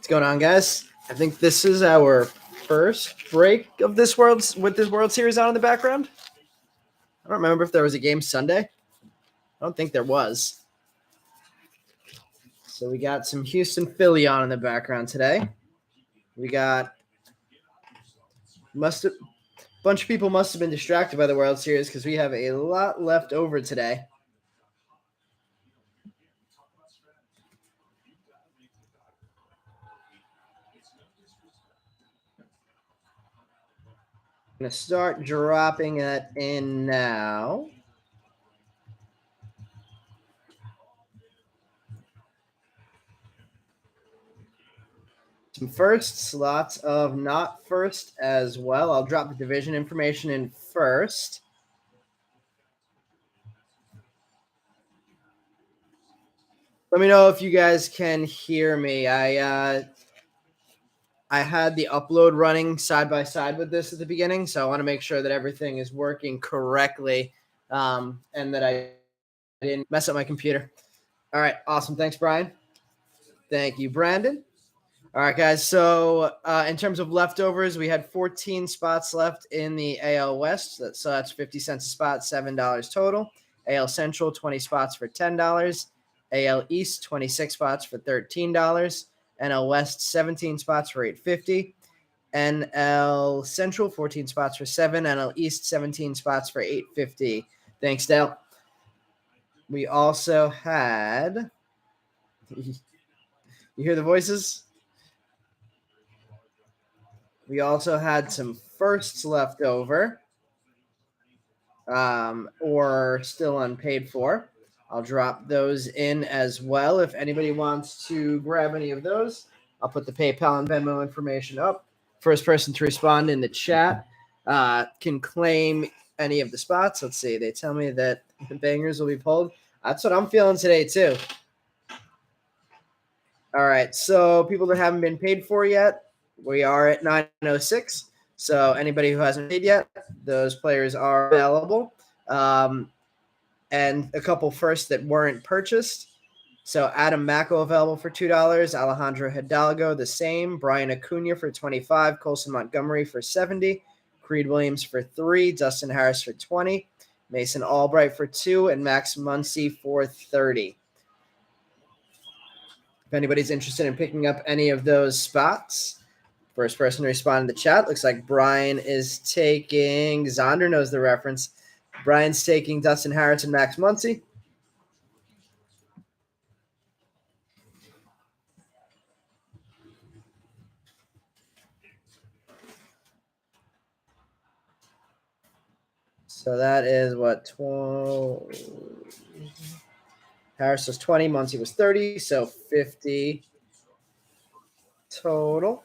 What's going on, guys? I think this is our first break of this World Series on in the background. I don't remember if there was a game Sunday. I don't think there was. So we got some Houston Philly on in the background today. We got a bunch of people must have been distracted by the World Series because we have a lot left over today. I'm going to start dropping it in now. Some firsts, lots of not first as well. I'll drop the division information in first. Let me know if you guys can hear me. I had the upload running side by side with this at the beginning, so I want to make sure that everything is working correctly and that I didn't mess up my computer. All right, awesome. Thanks, Brian. Thank you, Brandon. All right, guys. So in terms of leftovers, we had 14 spots left in the AL West. So that's 50 cents a spot, $7 total. AL Central, 20 spots for $10. AL East, 26 spots for $13. NL West, 17 spots for $8.50. NL Central, 14 spots for $7. NL East, 17 spots for $8.50. Thanks, Dale. We also had. You hear the voices? We also had some firsts left over or still unpaid for. I'll drop those in as well. If anybody wants to grab any of those, I'll put the PayPal and Venmo information up. First person to respond in the chat can claim any of the spots. Let's see. They tell me that the bangers will be pulled. That's what I'm feeling today, too. All right. So people that haven't been paid for yet, we are at 9:06. So anybody who hasn't paid yet, those players are available. And a couple first that weren't purchased. So Adam Macko available for $2. Alejandro Hidalgo the same. Brian Acuna for $25. Colson Montgomery for $70. Creed Williams for $3. Dustin Harris for $20. Mason Albright for $2. And Max Muncy for $30. If anybody's interested in picking up any of those spots, first person to respond in the chat. Looks like Brian is taking. Zonder knows the reference. Brian's taking Dustin Harris and Max Muncy. So that is what 12. Harris was 20, Muncy was 30, so 50 total.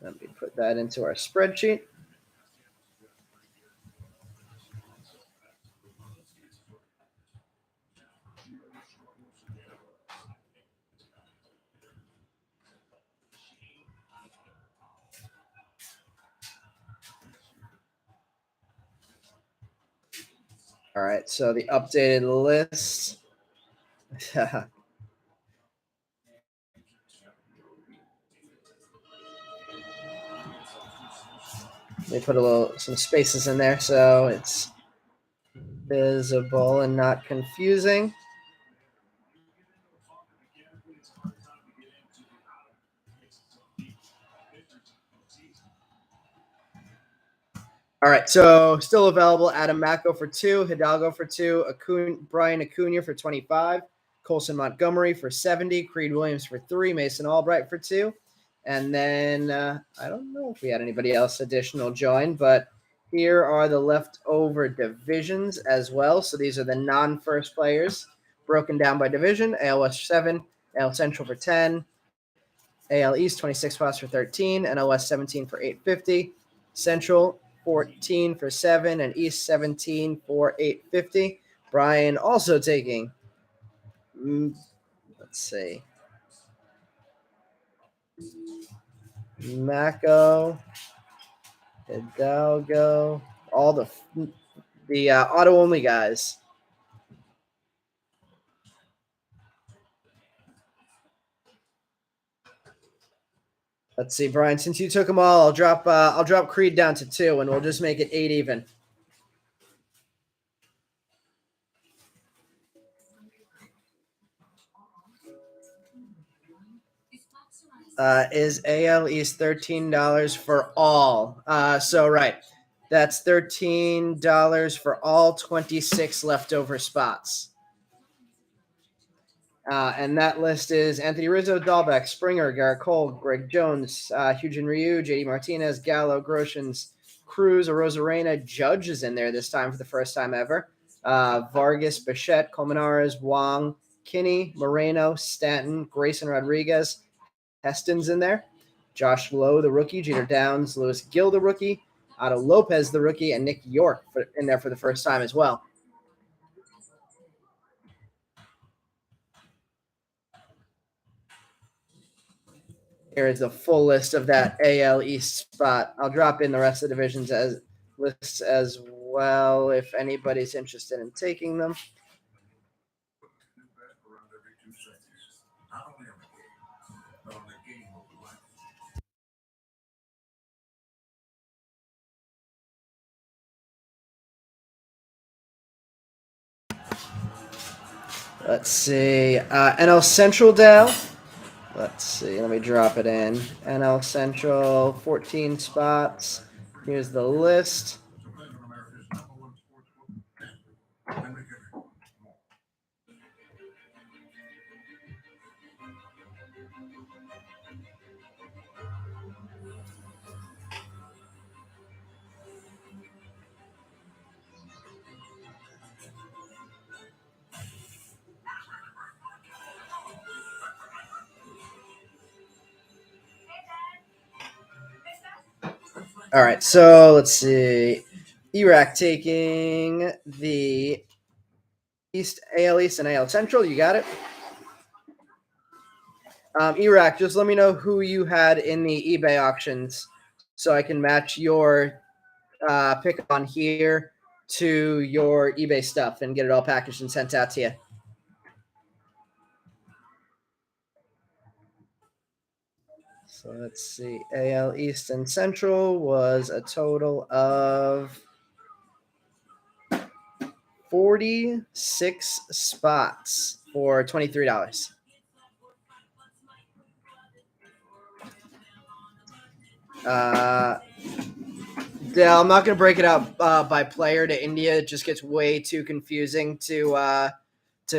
Let me put that into our spreadsheet. All right, so the updated list. They put some spaces in there so it's visible and not confusing. All right, so still available. Adam Macko for $2, Hidalgo for $2, Brian Acuna for $25, Colson Montgomery for $70, Creed Williams for $3, Mason Albright for $2, and then I don't know if we had anybody else additional join, but here are the leftover divisions as well. So these are the non-first players broken down by division. AL West 7, AL Central for 10, AL East 26 spots for 13, NL West 17 for $8.50, Central 14 for 7, and East 17 for $8.50. Brian also taking, let's see, Macko, Hidalgo, all the auto-only guys. Let's see, Brian. Since you took them all, I'll drop Creed down to 2, and we'll just make it 8 even. Is AL East $13 for all? So right, that's $13 for all 26 leftover spots. And that list is Anthony Rizzo, Dahlbeck, Springer, Garrett Cole, Greg Jones, Hyun Ryu, JD Martinez, Gallo, Groshans, Cruz, Arozarena. Judge is in there this time for the first time ever. Vargas, Bichette, Colmenares, Wong, Kinney, Moreno, Stanton, Grayson Rodriguez, Heston's in there. Josh Lowe, the rookie, Jeter Downs, Lewis Gill, the rookie, Otto Lopez, the rookie, and Nick York in there for the first time as well. Here is the full list of that AL East spot. I'll drop in the rest of the divisions as lists as well if anybody's interested in taking them. Let's see. NL Central, Dale. Let's see. Let me drop it in. NL Central, 14 spots. Here's the list. All right, so let's see. Iraq taking the East, AL East, and AL Central. You got it. Iraq, just let me know who you had in the eBay auctions so I can match your pick on here to your eBay stuff and get it all packaged and sent out to you. So let's see. AL East and Central was a total of 46 spots for $23. Dale, I'm not going to break it out by player to India. It just gets way too confusing to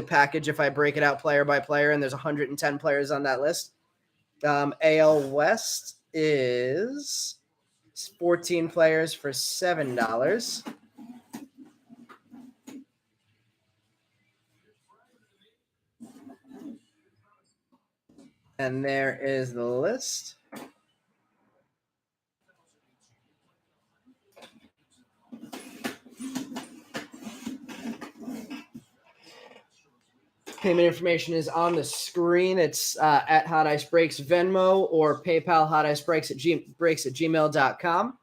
package if I break it out player by player, and there's 110 players on that list. AL West is 14 players for $7. And there is the list. Payment information is on the screen. It's at Hot Ice Breaks Venmo or PayPal hoticebreaks at gmail.com.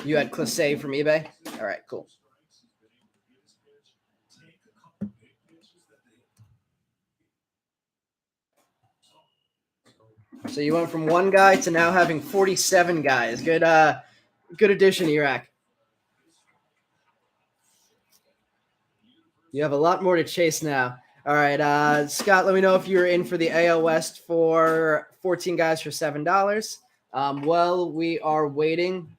You had Classe from eBay? All right, cool. So you went from one guy to now having 47 guys. Good addition, Iraq. You have a lot more to chase now. All right, Scott, let me know if you're in for the AL West for 14 guys for $7. While we are waiting,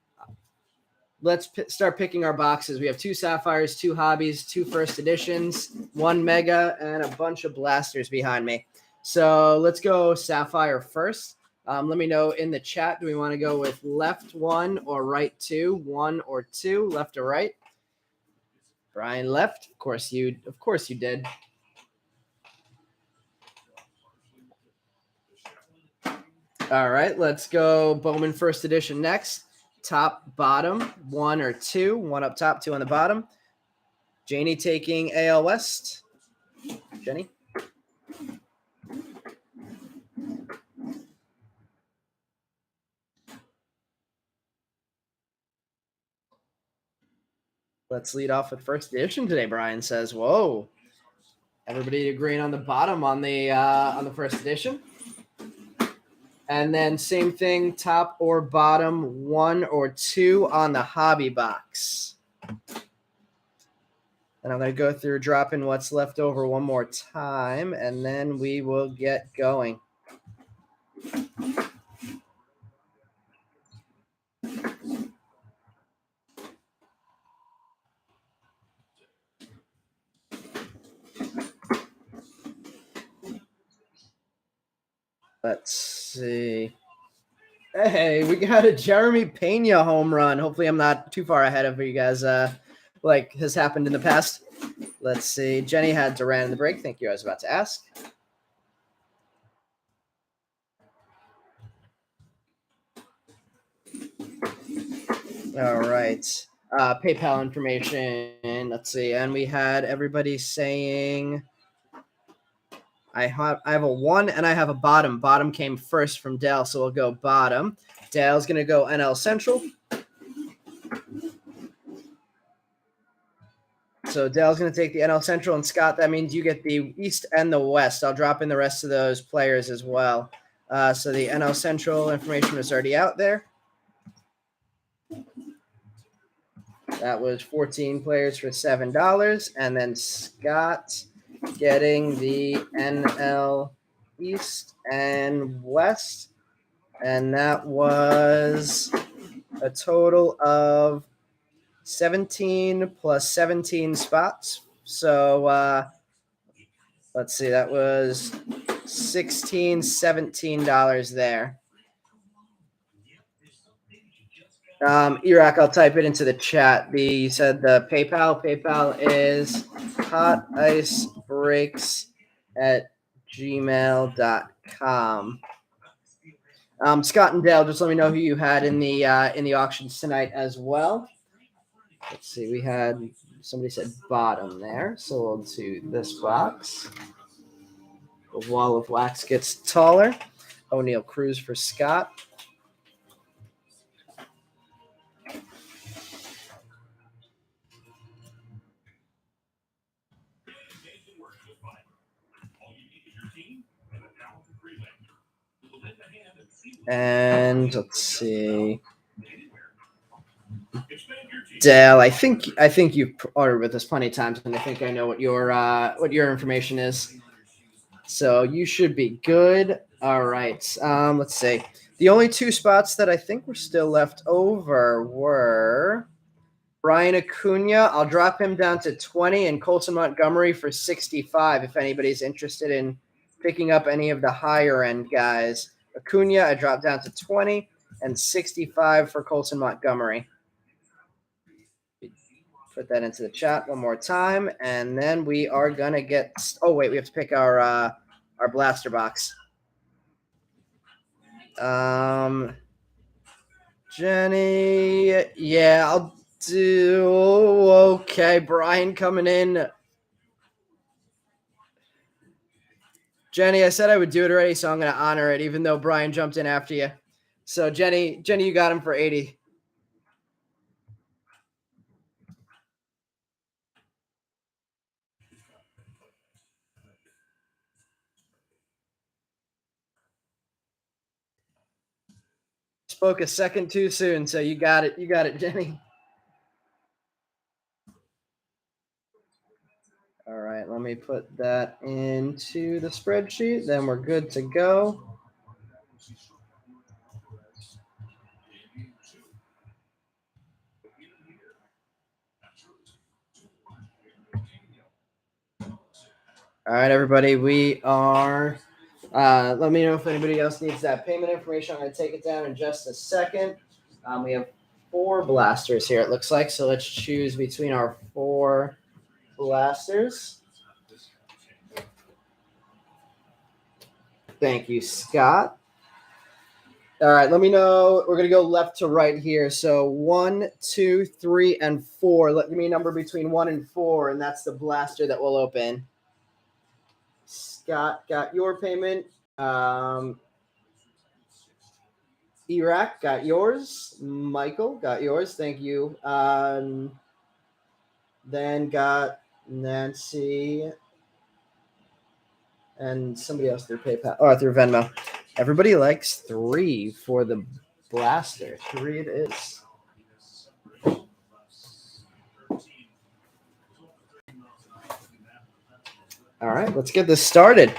let's start picking our boxes. We have 2 Sapphires, 2 Hobbies, 2 First Editions, 1 Mega, and a bunch of blasters behind me. So let's go Sapphire first. Let me know in the chat, do we want to go with left 1 or right 2? 1 or 2, left or right? Brian left. Of course you did. All right, let's go Bowman First Edition next. Top, bottom, 1 or 2. 1 up top, 2 on the bottom. Janie taking AL West. Jenny? Let's lead off with First Edition today, Brian says. Whoa. Everybody agreeing on the bottom on the first edition. And then same thing, top or bottom, 1 or 2 on the hobby box. And I'm going to go through dropping what's left over one more time, and then we will get going. Let's see. Hey, we got a Jeremy Pena home run. Hopefully I'm not too far ahead of you guys, like has happened in the past. Let's see. Jenny had Duran in the break. Thank you. I was about to ask. All right. PayPal information. Let's see. And we had everybody saying I have a 1 and I have a bottom. Bottom came first from Dale, so we'll go bottom. Dale's going to go NL Central. So Dale's going to take the NL Central, and Scott, that means you get the East and the West. I'll drop in the rest of those players as well. So the NL Central information is already out there. That was 14 players for $7. And then Scott getting the NL East and West. And that was a total of 17 plus 17 spots. So let's see, that was $17 there. Iraq, I'll type it into the chat. You said the PayPal is hoticebreaks@gmail.com. Scott and Dale, just let me know who you had in the auctions tonight as well. Let's see, we had somebody said bottom there, so we'll do this box. The wall of wax gets taller. O'Neill Cruz for Scott. And let's see. Dale, I think you've ordered with us plenty of times, and I think I know what your information is. So you should be good. All right. Let's see. The only 2 spots that I think were still left over were Brian Acuna. I'll drop him down to 20, and Colson Montgomery for 65. If anybody's interested in picking up any of the higher end guys, Acuna I dropped down to 20, and 65 for Colson Montgomery. Put that into the chat one more time, and then we are gonna get. Oh wait, we have to pick our blaster box. Jenny, yeah, I'll do. Okay, Brian coming in. Jenny, I said I would do it already, so I'm gonna honor it, even though Brian jumped in after you. So Jenny, you got him for 80. Spoke a second too soon, so you got it. You got it, Jenny. All right, let me put that into the spreadsheet. Then we're good to go. All right, everybody, we are. Let me know if anybody else needs that payment information. I'm going to take it down in just a second. We have 4 blasters here, it looks like. So let's choose between our 4 blasters. Thank you, Scott. All right, let me know. We're going to go left to right here. So 1, 2, 3, and 4. Let me number between 1 and 4, and that's the blaster that will open. Scott got your payment. Iraq got yours. Michael got yours. Thank you. Then got Nancy. and somebody else through PayPal or through Venmo. Everybody likes 3 for the blaster. 3 it is. All right, let's get this started.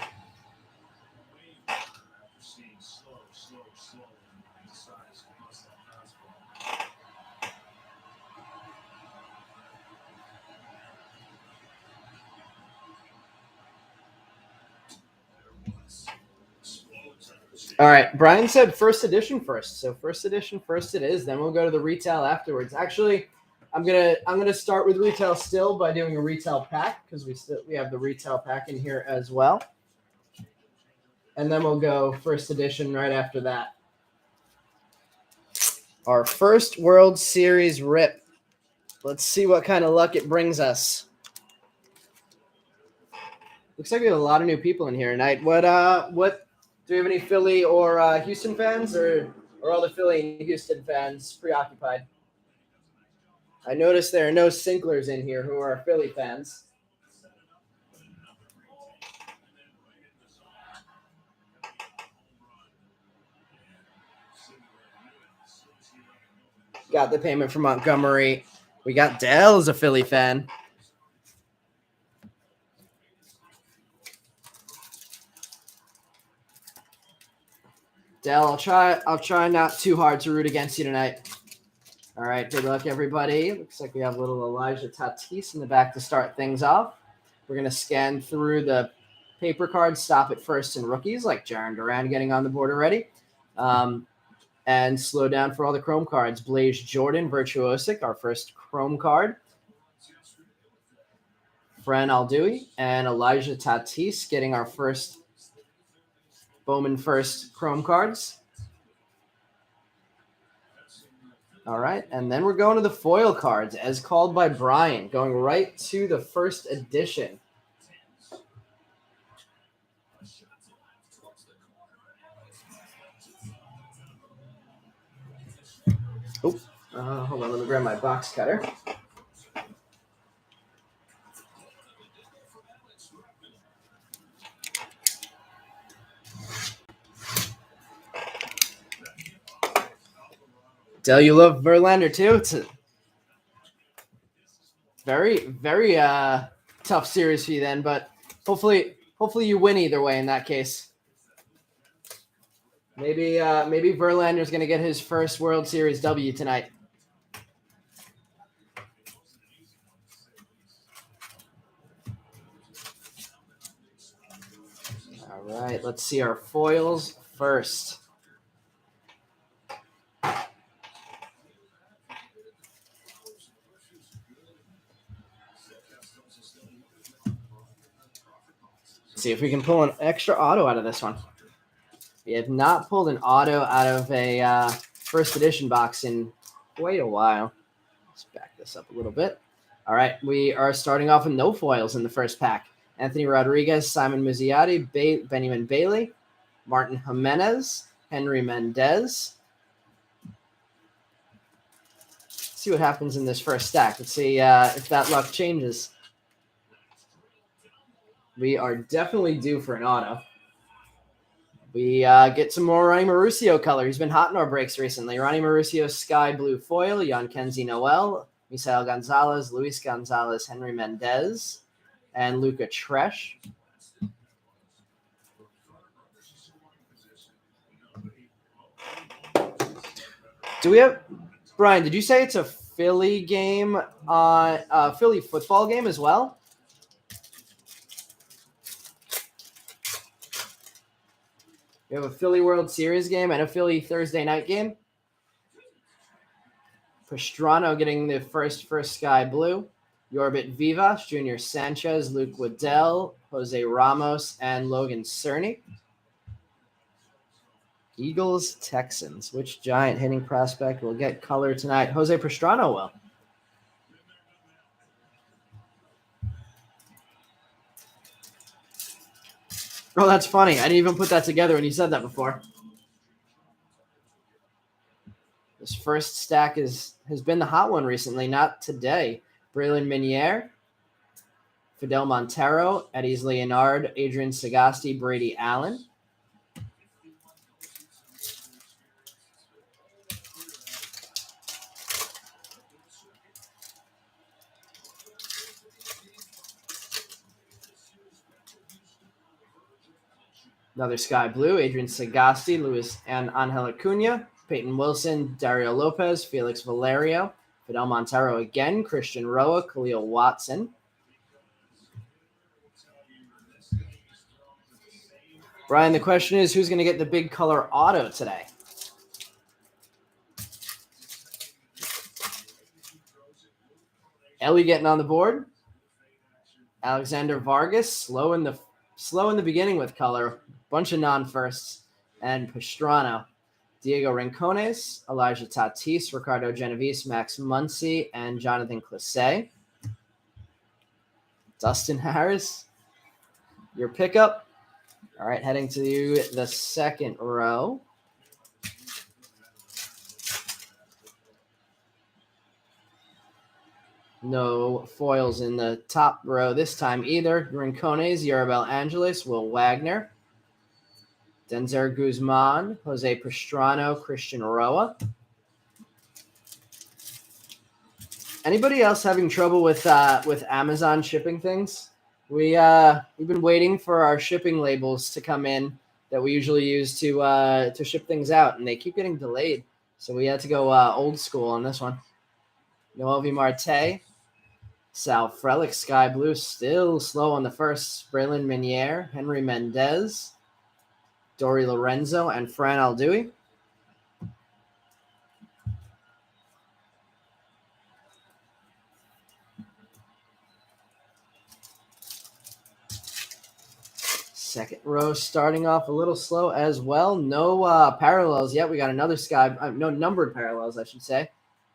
All right, Brian said first edition first, so first edition first it is. Then we'll go to the retail afterwards. Actually, I'm gonna start with retail still by doing a retail pack because we have the retail pack in here as well, and then we'll go first edition right after that. Our first World Series rip. Let's see what kind of luck it brings us. Looks like we have a lot of new people in here tonight. What do we have any Philly or Houston fans, or all the Philly and Houston fans preoccupied? I noticed there are no Sinklers in here who are Philly fans. Got the payment from Montgomery. We got Dale as a Philly fan. Dale, I'll try not too hard to root against you tonight. All right, good luck, everybody. Looks like we have a little Elijah Tatis in the back to start things off. We're going to scan through the paper cards, stop at first and rookies, like Jaron Duran getting on the board already. And slow down for all the Chrome cards. Blaze Jordan, Virtuosic, our first Chrome card. Fran Aldui and Elijah Tatis getting our first Bowman first Chrome cards. All right, and then we're going to the foil cards as called by Brian, going right to the first edition. Oh, hold on, let me grab my box cutter. Del, you love Verlander too? It's a very, very tough series for you then, but hopefully you win either way in that case. Maybe Verlander's going to get his first World Series W tonight. All right, let's see our foils first. See if we can pull an extra auto out of this one. We have not pulled an auto out of a first edition box in quite a while. Let's back this up a little bit. All right, we are starting off with no foils in the first pack. Anthony Rodriguez, Simon Muzziotti, Benjamin Bailey, Martin Jimenez, Henry Mendez. Let's see what happens in this first stack. Let's see if that luck changes. We are definitely due for an auto. We get some more Ronnie Mauricio color. He's been hot in our breaks recently. Ronnie Mauricio Sky Blue Foil, Jan Kenzie Noel, Misael Gonzalez, Luis Gonzalez, Henry Mendez, and Luca Tresh. Do we have Brian? Did you say it's a Philly game on Philly football game as well? We have a Philly World Series game and a Philly Thursday night game. Pastrano getting the first Sky Blue. Yorbit Vivas, Junior Sanchez, Luke Waddell, Jose Ramos, and Logan Cerny. Eagles, Texans. Which giant hitting prospect will get color tonight? Jose Pastrano will. Oh, that's funny. I didn't even put that together when you said that before. This first stack has been the hot one recently, not today. Braylon Minier, Fidel Montero, Eddie's Leonard, Adrian Sagasti, Brady Allen. Another sky blue, Adrian Sagasti, Luis and Angel Acuna, Peyton Wilson, Dario Lopez, Felix Valerio, Fidel Montero again, Christian Roa, Khalil Watson. Brian, the question is, who's going to get the big color auto today? Ellie getting on the board. Alexander Vargas, slow in the beginning with color. Bunch of non-firsts. And Pastrana. Diego Rincones, Elijah Tatis, Ricardo Genovese, Max Muncy, and Jonathan Clase. Dustin Harris, your pickup. All right, heading to the second row. No foils in the top row this time either. Rincones, Yorabel Angeles, Will Wagner, Denzer Guzman, Jose Pastrana, Christian Roa. Anybody else having trouble with Amazon shipping things? We've been waiting for our shipping labels to come in that we usually use to ship things out, and they keep getting delayed. So we had to go old school on this one. Noelvi Marte, Sal Frelick, Sky Blue, still slow on the first. Braylon Minier, Henry Mendez, Dory Lorenzo, and Fran Aldui. Second row starting off a little slow as well. No parallels yet. We got another no numbered parallels, I should say.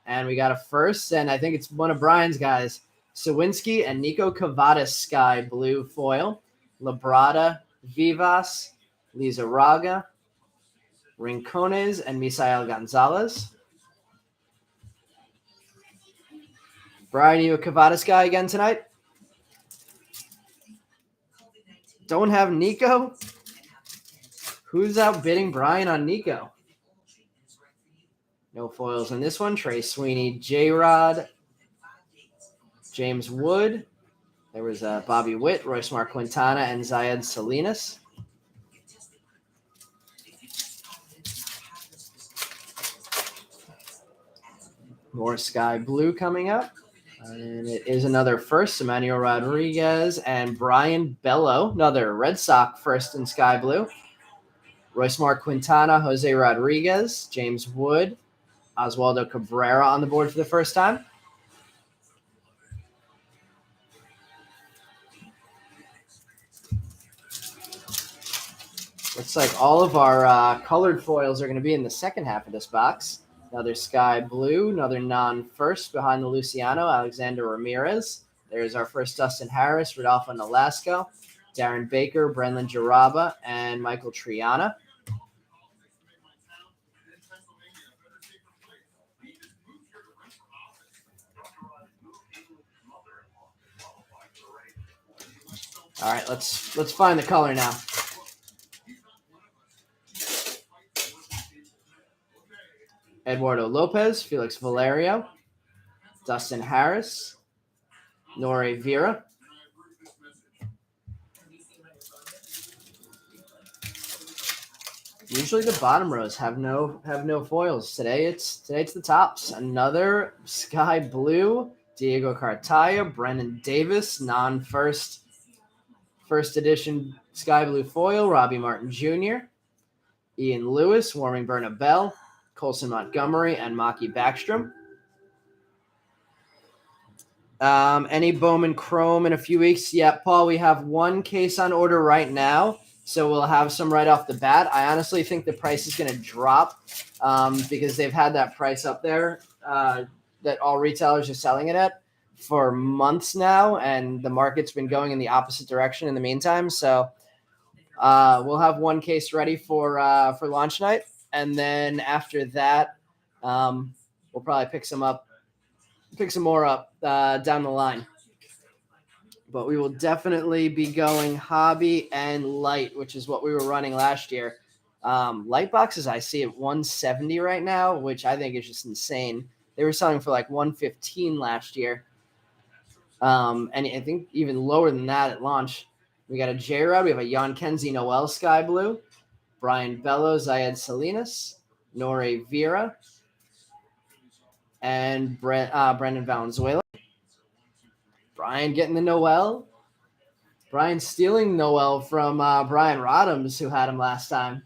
And we got a first, and I think it's one of Brian's guys, Sawinski and Nico Cavadas Sky Blue foil. Labrada, Vivas, Lizarraga, Rincones, and Misael Gonzalez. Brian, you a Cavadas guy again tonight? Don't have Nico? Who's outbidding Brian on Nico? No foils in this one. Trey Sweeney, J-Rod, James Wood. There was Bobby Witt, Royce Mark Quintana, and Zayed Salinas. More Sky Blue coming up. And it is another first, Emmanuel Rodriguez and Brian Bello, another Red Sox first in Sky Blue. Royce Mark Quintana, Jose Rodriguez, James Wood, Oswaldo Cabrera on the board for the first time. Looks like all of our colored foils are going to be in the second half of this box. Another Sky Blue, another non-first behind the Luciano, Alexander Ramirez. There's our first Dustin Harris, Rodolfo Nolasco, Darren Baker, Brendan Jaraba, and Michael Triana. All right, let's find the color now. Eduardo Lopez, Felix Valerio, Dustin Harris, Nori Vera. Usually the bottom rows have no foils. Today it's the tops. Another Sky Blue, Diego Cartaya, Brennan Davis, non-first edition Sky Blue foil, Robbie Martin Jr., Ian Lewis, Warming Berna Bell, Colson Montgomery, and Maki Backstrom. Any Bowman Chrome in a few weeks? Yeah, Paul, we have one case on order right now, so we'll have some right off the bat. I honestly think the price is going to drop because they've had that price up there that all retailers are selling it at for months now, and the market's been going in the opposite direction in the meantime. So we'll have one case ready for launch night. And then after that, we'll probably pick some more up down the line. but we will definitely be going hobby and light, which is what we were running last year. Light boxes I see at 170 right now, which I think is just insane. They were selling for like 115 last year. And I think even lower than that at launch. We got a J-Rod. We have a Jan Kenzie Noel Sky Blue, Brian Bellows, Zayed Salinas, Nore Vera, and Brendan Valenzuela. Brian getting the Noel. Brian stealing Noel from Brian Rodhams, who had him last time.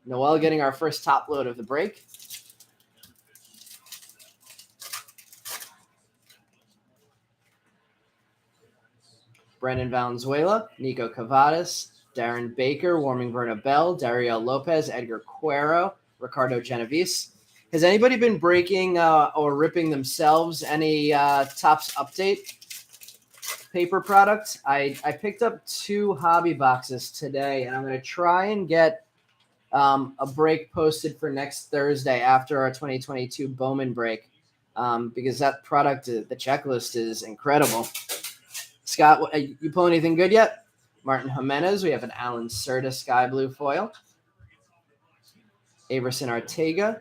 Noel getting our first top load of the break. Brendan Valenzuela, Nico Cavadas, Darren Baker, Warming Verna Bell, Dario Lopez, Edgar Cuero, Ricardo Genovese. Has anybody been breaking or ripping themselves any Topps Update paper product? I picked up 2 hobby boxes today, and I'm going to try and get a break posted for next Thursday after our 2022 Bowman break, because that product, the checklist, is incredible. Scott, you pull anything good yet? Martin Jimenez. We have an Alan Cerda Sky Blue foil. Averson Arteaga,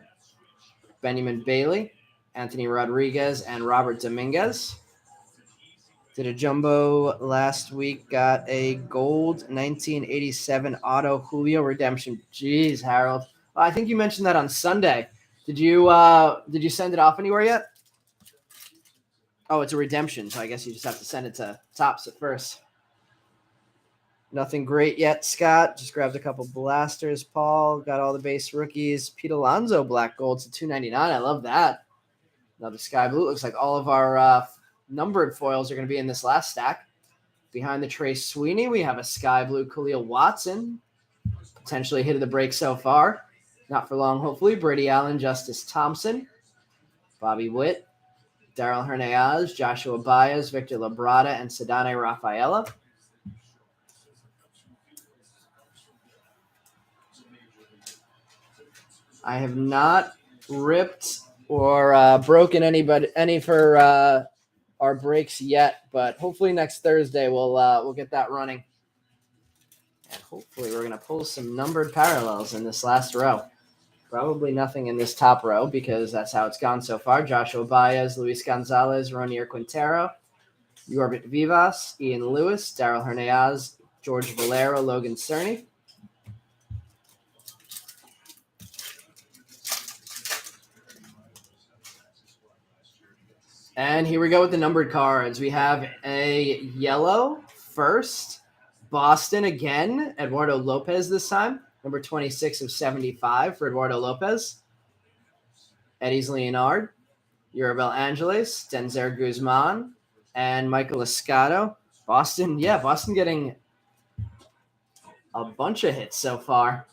Benjamin Bailey, Anthony Rodriguez, and Robert Dominguez. Did a jumbo last week. Got a gold 1987 auto Julio redemption. Jeez, Harold. Well, I think you mentioned that on Sunday. Did you send it off anywhere yet? Oh, it's a redemption, so I guess you just have to send it to Topps at first. Nothing great yet, Scott. Just grabbed a couple blasters. Paul got all the base rookies. Pete Alonso black gold to $2.99. I love that. Another sky blue. Looks like all of our numbered foils are going to be in this last stack. Behind the Trace Sweeney, we have a sky blue Khalil Watson. Potentially hit of the break so far. Not for long, hopefully. Brady Allen, Justice Thompson, Bobby Witt, Daryl Hernandez, Joshua Baez, Victor Labrada, and Sedane Rafaela. I have not ripped or broken any for our breaks yet, but hopefully next Thursday we'll get that running. And hopefully we're going to pull some numbered parallels in this last row. Probably nothing in this top row because that's how it's gone so far. Joshua Baez, Luis Gonzalez, Ronier Quintero, Yorbit Vivas, Ian Lewis, Daryl Hernandez, George Valero, Logan Cerny. And here we go with the numbered cards. We have a yellow first, Boston again, Eduardo Lopez this time, number 26 of 75 for Eduardo Lopez. Eddie's Leonard, Urabel Angeles, Denzer Guzman, and Michael Escato. Boston getting a bunch of hits so far.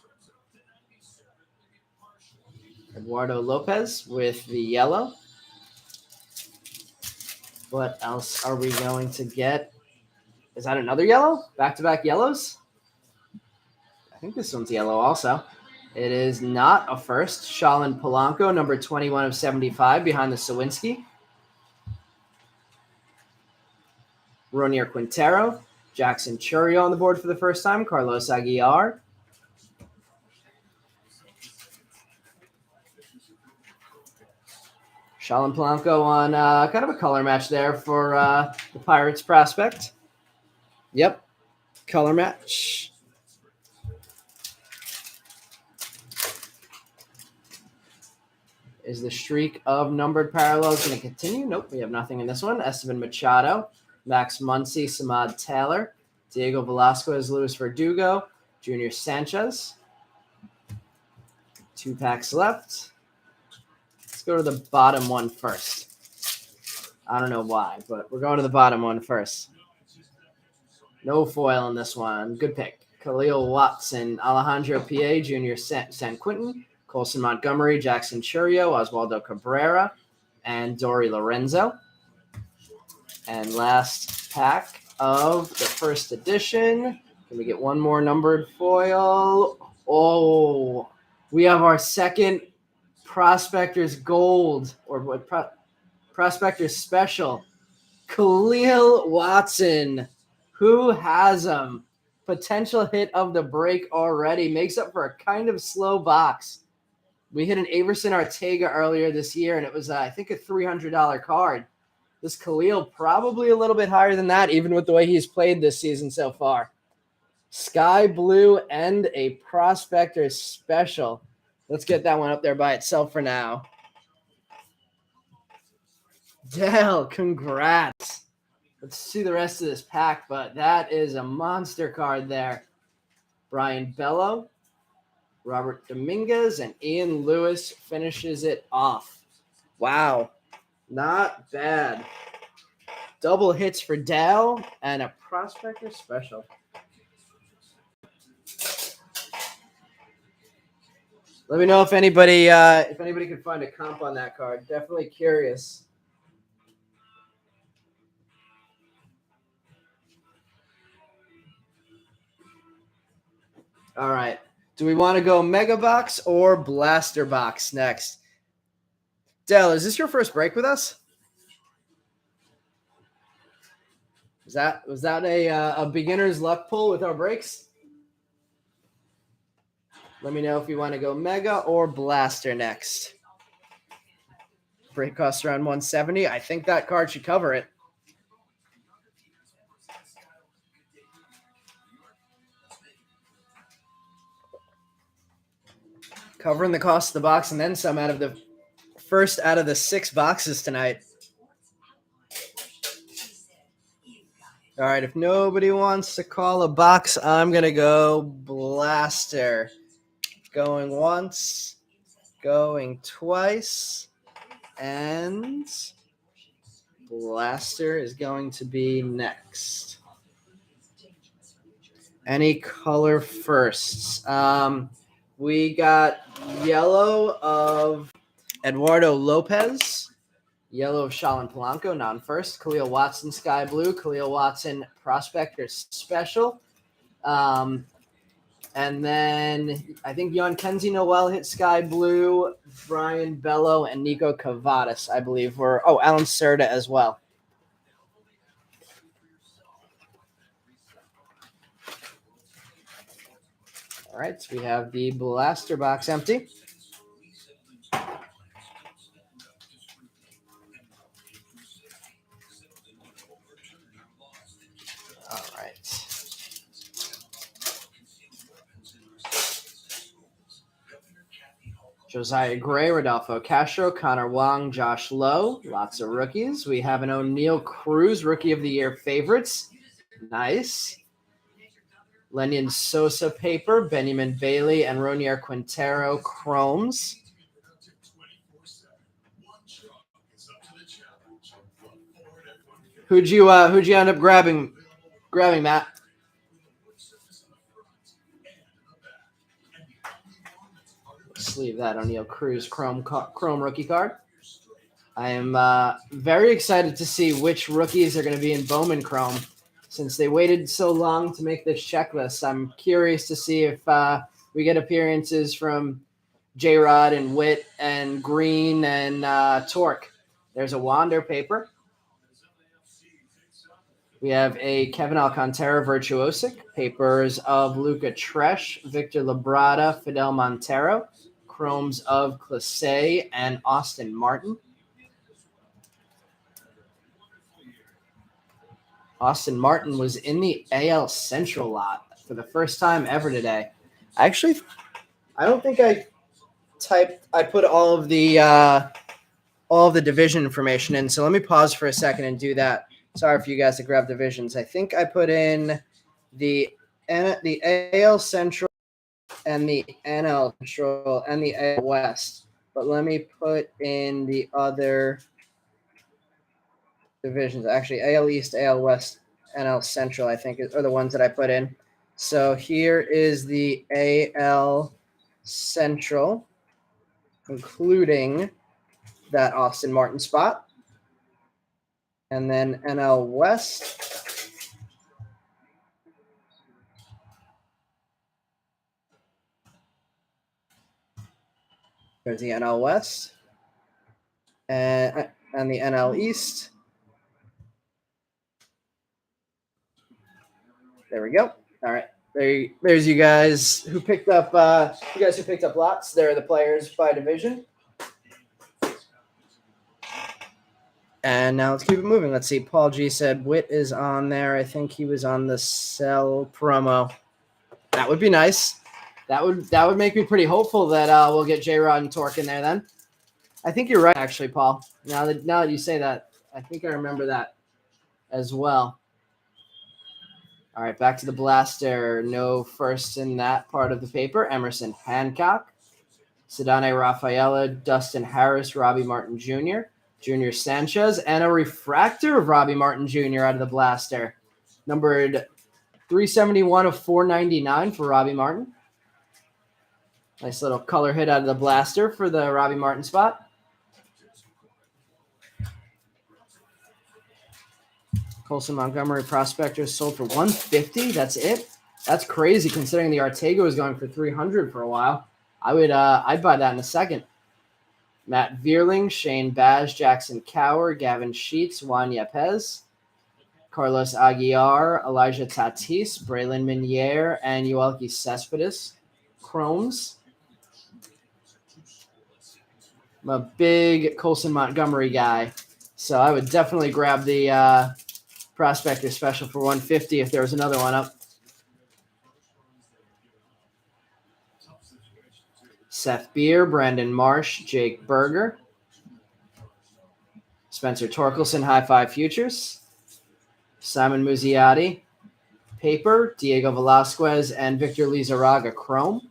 Eduardo Lopez with the yellow. What else are we going to get? Is that another yellow? Back-to-back yellows? I think this one's yellow also. It is not a first. Shalin Polanco, number 21 of 75, behind the Sawinski. Ronier Quintero. Jackson Churio on the board for the first time. Carlos Aguilar. Shalin Polanco on kind of a color match there for the Pirates prospect. Yep, color match. Is the streak of numbered parallels going to continue? Nope, we have nothing in this one. Esteban Machado, Max Muncy, Samad Taylor, Diego Velasquez, Luis Verdugo, Junior Sanchez. 2 packs left. Let's go to the bottom one first. I don't know why, but we're going to the bottom one first. No foil in this one. Good pick. Khalil Watson, Alejandro P.A., Junior San Quentin, Colson Montgomery, Jackson Churio, Oswaldo Cabrera, and Dory Lorenzo. And last pack of the first edition. Can we get one more numbered foil? Oh, we have our second Prospectors Gold, or what? Prospectors Special. Khalil Watson. Who has him? Potential hit of the break already. Makes up for a kind of slow box. We hit an Averson Ortega earlier this year, and it was, I think, a $300 card. This Khalil probably a little bit higher than that, even with the way he's played this season so far. Sky Blue and a Prospector Special. Let's get that one up there by itself for now. Dale, congrats. Let's see the rest of this pack, but that is a monster card there. Brian Bello, Robert Dominguez, and Ian Lewis finishes it off. Wow, not bad. Double hits for Dale and a Prospector Special. Let me know if anybody could find a comp on that card. Definitely curious. All right. Do we want to go Mega Box or Blaster Box next? Dell, is this your first break with us? Was that a beginner's luck pull with our breaks? Let me know if you want to go Mega or Blaster next. Break costs around 170. I think that card should cover it. Covering the cost of the box and then some out of the first out of the 6 boxes tonight. All right, if nobody wants to call a box, I'm going to go Blaster. Going once, going twice, and Blaster is going to be next. Any color firsts? We got yellow of Eduardo Lopez, yellow of Shalin Polanco, non-first. Khalil Watson, Sky Blue. Khalil Watson, Prospector Special. And then I think Yon Kenzie Noel hit Sky Blue. Brian Bello and Nico Cavadas, I believe, were. Oh, Alan Serta as well. All right, so we have the Blaster box empty. All right. Josiah Gray, Rodolfo Castro, Connor Wong, Josh Lowe. Lots of rookies. We have an O'Neill Cruz, Rookie of the Year favorites. Nice. Lenyon Sosa paper, Benjamin Bailey, and Ronier Quintero chromes. Who'd you end up grabbing, Matt? Sleeve that O'Neill Cruz chrome rookie card. I am very excited to see which rookies are going to be in Bowman Chrome. Since they waited so long to make this checklist, I'm curious to see if we get appearances from J-Rod and Witt and Green and Torque. There's a Wander paper. We have a Kevin Alcantara Virtuosic, papers of Luca Tresh, Victor Labrada, Fidel Montero, chromes of Classe and Austin Martin. Austin Martin was in the AL Central lot for the first time ever today. I don't think I put all of the division information in. So let me pause for a second and do that. Sorry for you guys to grab divisions. I think I put in the AL Central and the NL Central and the AL West. But let me put in the other divisions. Actually, AL East, AL West, NL Central, I think, are the ones that I put in. So here is the AL Central, including that Austin Martin spot. And then NL West. There's the NL West. And the NL East. There we go. All right. There's you guys who picked up lots. There are the players by division. And now let's keep it moving. Let's see. Paul G said Witt is on there. I think he was on the sell promo. That would be nice. That would make me pretty hopeful that we'll get J-Rod and Torque in there then. I think you're right, actually, Paul. Now that you say that, I think I remember that as well. All right, back to the blaster. No first in that part of the paper. Emerson Hancock, Sedane Rafaela, Dustin Harris, Robbie Martin Jr., Junior Sanchez, and a refractor of Robbie Martin Jr. out of the blaster. Numbered 371 of 499 for Robbie Martin. Nice little color hit out of the blaster for the Robbie Martin spot. Colson Montgomery Prospectors sold for $150. That's it. That's crazy considering the Artego was going for $300 for a while. I'd buy that in a second. Matt Vierling, Shane Baz, Jackson Cower, Gavin Sheets, Juan Yepez, Carlos Aguiar, Elijah Tatis, Braylon Minier, and Yoelqui Cespedes. Chromes. I'm a big Colson Montgomery guy, so I would definitely grab the Prospector Special for $150 if there was another one up. Seth Beer, Brandon Marsh, Jake Berger, Spencer Torkelson, High Five Futures, Simon Muzziotti, Paper, Diego Velasquez, and Victor Lizarraga, Chrome.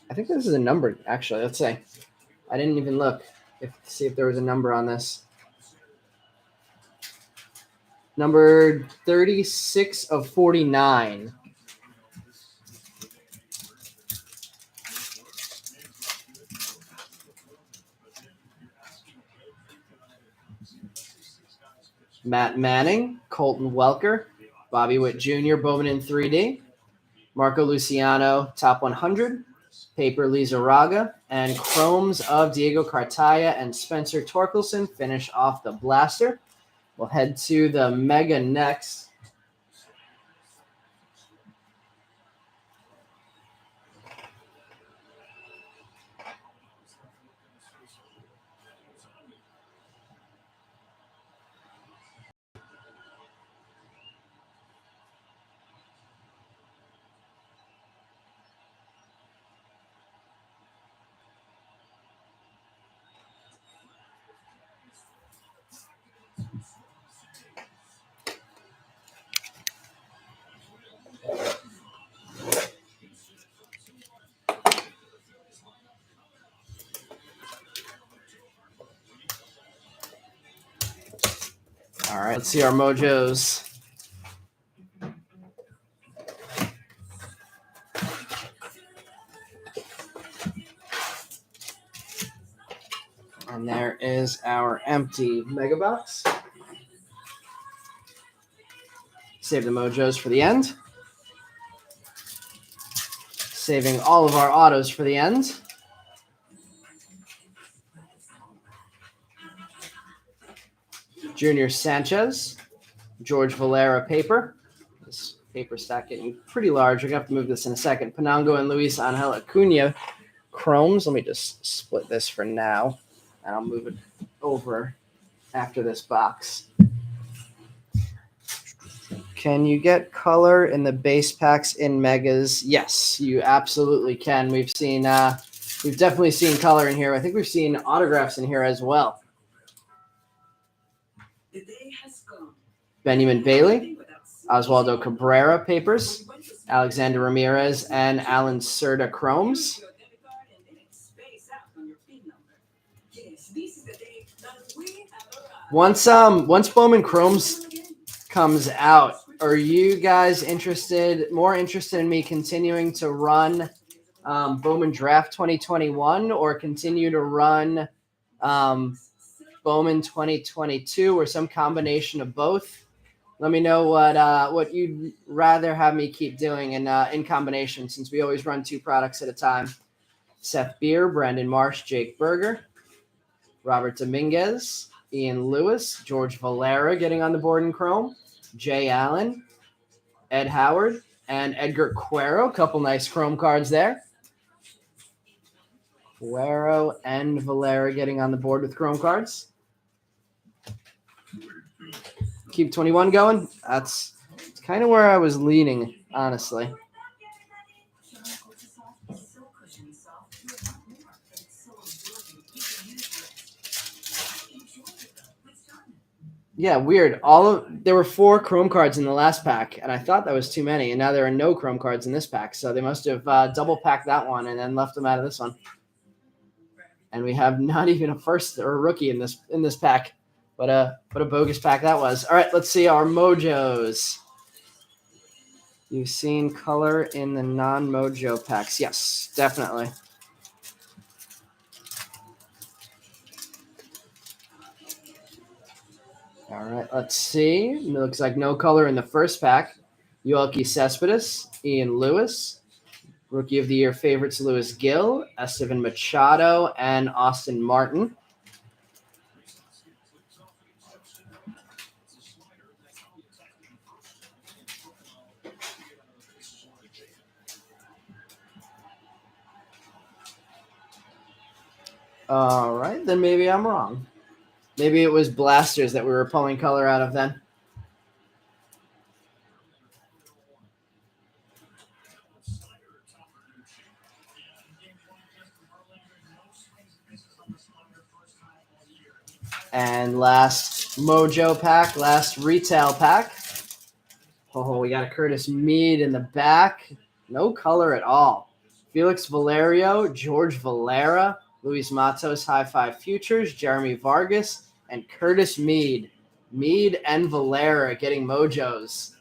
I think this is a number, actually. Let's see. I didn't even look to see if there was a number on this. Number 36 of 49. Matt Manning, Colton Welker, Bobby Witt Jr., Bowman in 3D, Marco Luciano, Top 100, Paper Lizarraga, and Chromes of Diego Cartaya and Spencer Torkelson finish off the blaster. We'll head to the Mega next. All right, let's see our mojos. And there is our empty mega box. Save the mojos for the end. Saving all of our autos for the end. Junior Sanchez, George Valera paper. This paper stack getting pretty large. We're going to have to move this in a second. Penango and Luis Angel Acuna chromes. Let me just split this for now, and I'll move it over after this box. Can you get color in the base packs in megas? Yes, you absolutely can. We've definitely seen color in here. I think we've seen autographs in here as well. Benjamin Bailey, Oswaldo Cabrera papers, Alexander Ramirez, and Alan Serta chromes. Once Bowman chromes comes out, are you guys more interested in me continuing to run Bowman Draft 2021 or continue to run Bowman 2022 or some combination of both? Let me know what you'd rather have me keep doing in combination, since we always run 2 products at a time. Seth Beer, Brandon Marsh, Jake Berger, Robert Dominguez, Ian Lewis, George Valera getting on the board in chrome, Jay Allen, Ed Howard, and Edgar Cuero. Couple nice chrome cards there. Cuero and Valera getting on the board with chrome cards. Keep 21 going. That's kind of where I was leaning, honestly. Yeah, weird. There were 4 chrome cards in the last pack, and I thought that was too many. And now there are no chrome cards in this pack, so they must have double packed that one and then left them out of this one. And we have not even a first or a rookie in this pack. What a bogus pack that was. All right, let's see our mojos. You've seen color in the non-mojo packs. Yes, definitely. All right, let's see. It looks like no color in the first pack. Yoelqui Cespedes, Ian Lewis, Rookie of the Year favorites Lewis Gill, Estevan Machado, and Austin Martin. All right, then maybe I'm wrong. Maybe it was blasters that we were pulling color out of then. And last mojo pack, last retail pack. Oh, we got a Curtis Mead in the back. No color at all. Felix Valerio, George Valera, Luis Matos, High Five Futures, Jeremy Vargas, and Curtis Mead. Mead and Valera getting mojos.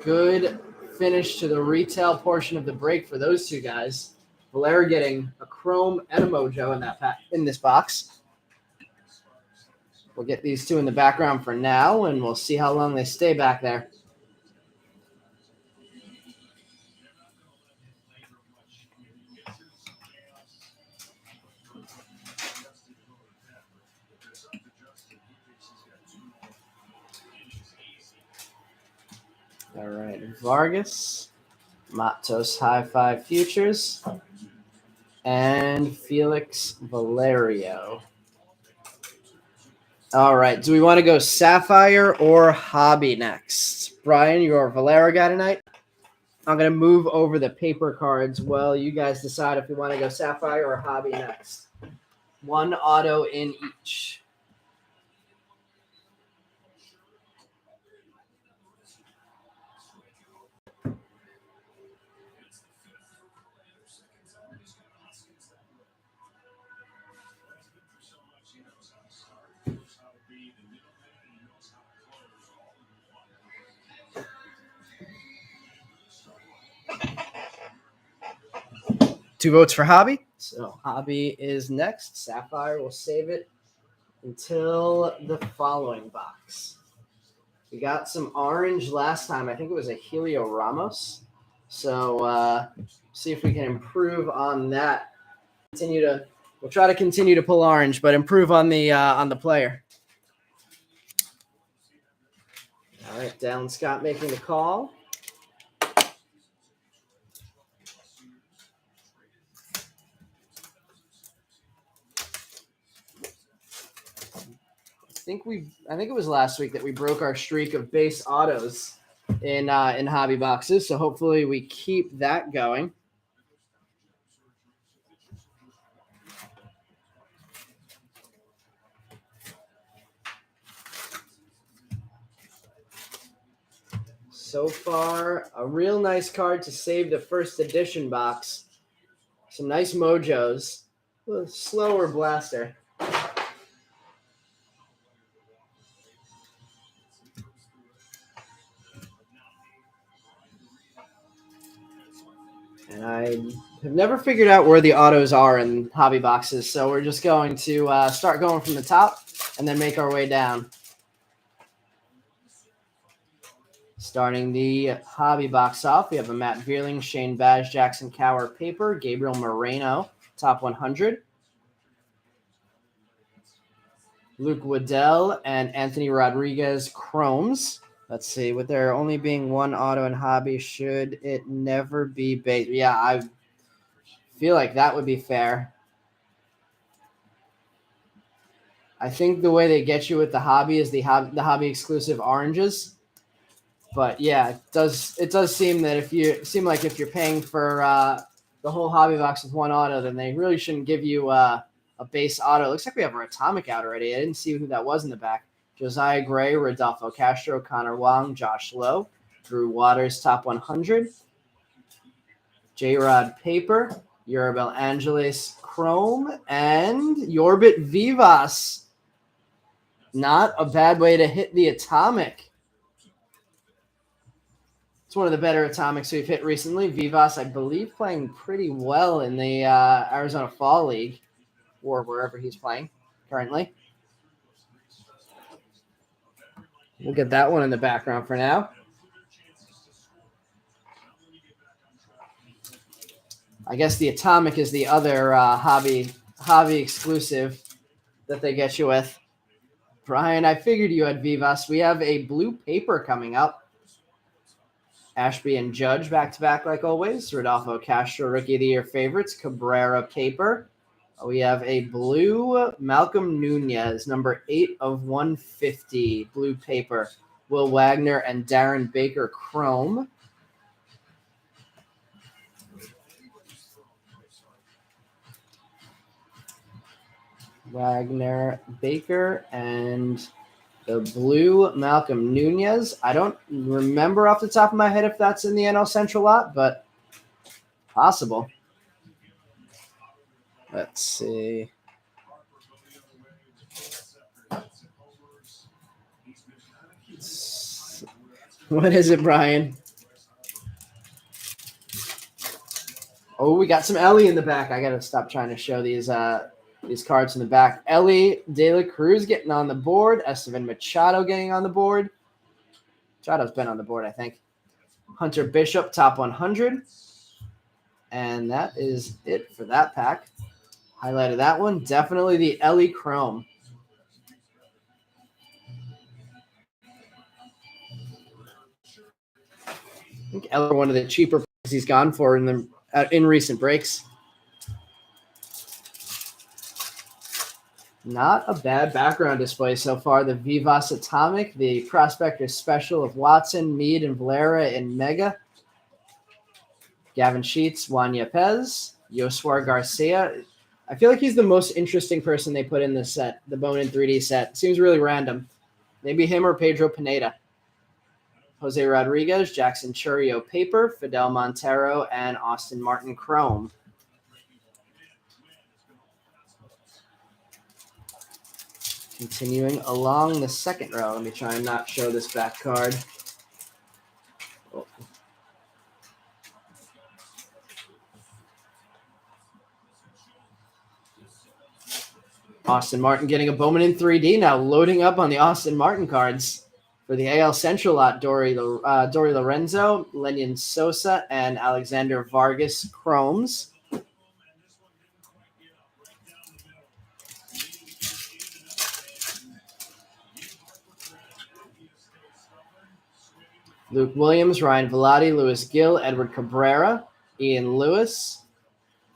Good finish to the retail portion of the break for those two guys. Valera getting a chrome and a mojo in that pack in this box. We'll get these two in the background for now, and we'll see how long they stay back there. All right, Vargas, Matos High Five Futures, and Felix Valerio. All right, do we want to go Sapphire or Hobby next? Brian, you're a Valera guy tonight. I'm going to move over the paper cards while you guys decide if we want to go Sapphire or Hobby next. One auto in each. Two votes for Hobby. So Hobby is next. Sapphire will save it until the following box. We got some orange last time. I think it was a Helio Ramos. So see if we can improve on that. We'll try to continue to pull orange, but improve on the player. All right, Dallin Scott making the call. I think it was last week that we broke our streak of base autos in hobby boxes. So hopefully we keep that going. So far, a real nice card to save the first edition box. Some nice mojos. A slower blaster. And I have never figured out where the autos are in hobby boxes, so we're just going to start going from the top and then make our way down. Starting the hobby box off, we have a Matt Vierling, Shane Baz, Jackson Cower paper, Gabriel Moreno, top 100. Luke Waddell and Anthony Rodriguez chromes. Let's see. With there only being one auto in hobby, should it never be base? Yeah, I feel like that would be fair. I think the way they get you with the hobby is the hobby exclusive oranges. But yeah, it does seem that if you're paying for the whole hobby box with one auto, then they really shouldn't give you a base auto. It looks like we have our atomic out already. I didn't see who that was in the back. Josiah Gray, Rodolfo Castro, Connor Wong, Josh Lowe, Drew Waters, top 100. J-Rod Paper, Yorabel Angeles Chrome, and Yorbit Vivas. Not a bad way to hit the atomic. It's one of the better atomics we've hit recently. Vivas, I believe, playing pretty well in the Arizona Fall League or wherever he's playing currently. We'll get that one in the background for now. I guess the atomic is the other hobby exclusive that they get you with. Brian, I figured you had Vivas. We have a blue paper coming up. Ashby and Judge back-to-back like always. Rodolfo Castro, Rookie of the Year favorites. Cabrera paper. We have a blue Malcolm Nunez, number 8 of 150, blue paper. Will Wagner and Darren Baker chrome. Wagner, Baker, and the blue Malcolm Nunez. I don't remember off the top of my head if that's in the NL Central lot, but possible. Let's see. What is it, Brian? Oh, we got some Ellie in the back. I got to stop trying to show these cards in the back. Ellie De La Cruz getting on the board. Estevan Machado getting on the board. Machado's been on the board, I think. Hunter Bishop, top 100. And that is it for that pack. Highlighted that one. Definitely the Ellie Chrome. I think Ellie one of the cheaper packs he's gone for in recent breaks. Not a bad background display so far. The Vivas Atomic, the Prospector Special of Watson, Mead, and Valera in Mega. Gavin Sheets, Juan Yepez, Yoswar Garcia. I feel like he's the most interesting person they put in this set, the Bowman 3D set. Seems really random. Maybe him or Pedro Pineda. Jose Rodriguez, Jackson Churio Paper, Fidel Montero, and Austin Martin Chrome. Continuing along the second row. Let me try and not show this back card. Oh. Austin Martin getting a Bowman in 3D now, loading up on the Austin Martin cards. For the AL Central lot, Dory Lorenzo, Lenyon Sosa, and Alexander Vargas chromes. Luke Williams, Ryan Velati, Luis Gill, Edward Cabrera, Ian Lewis,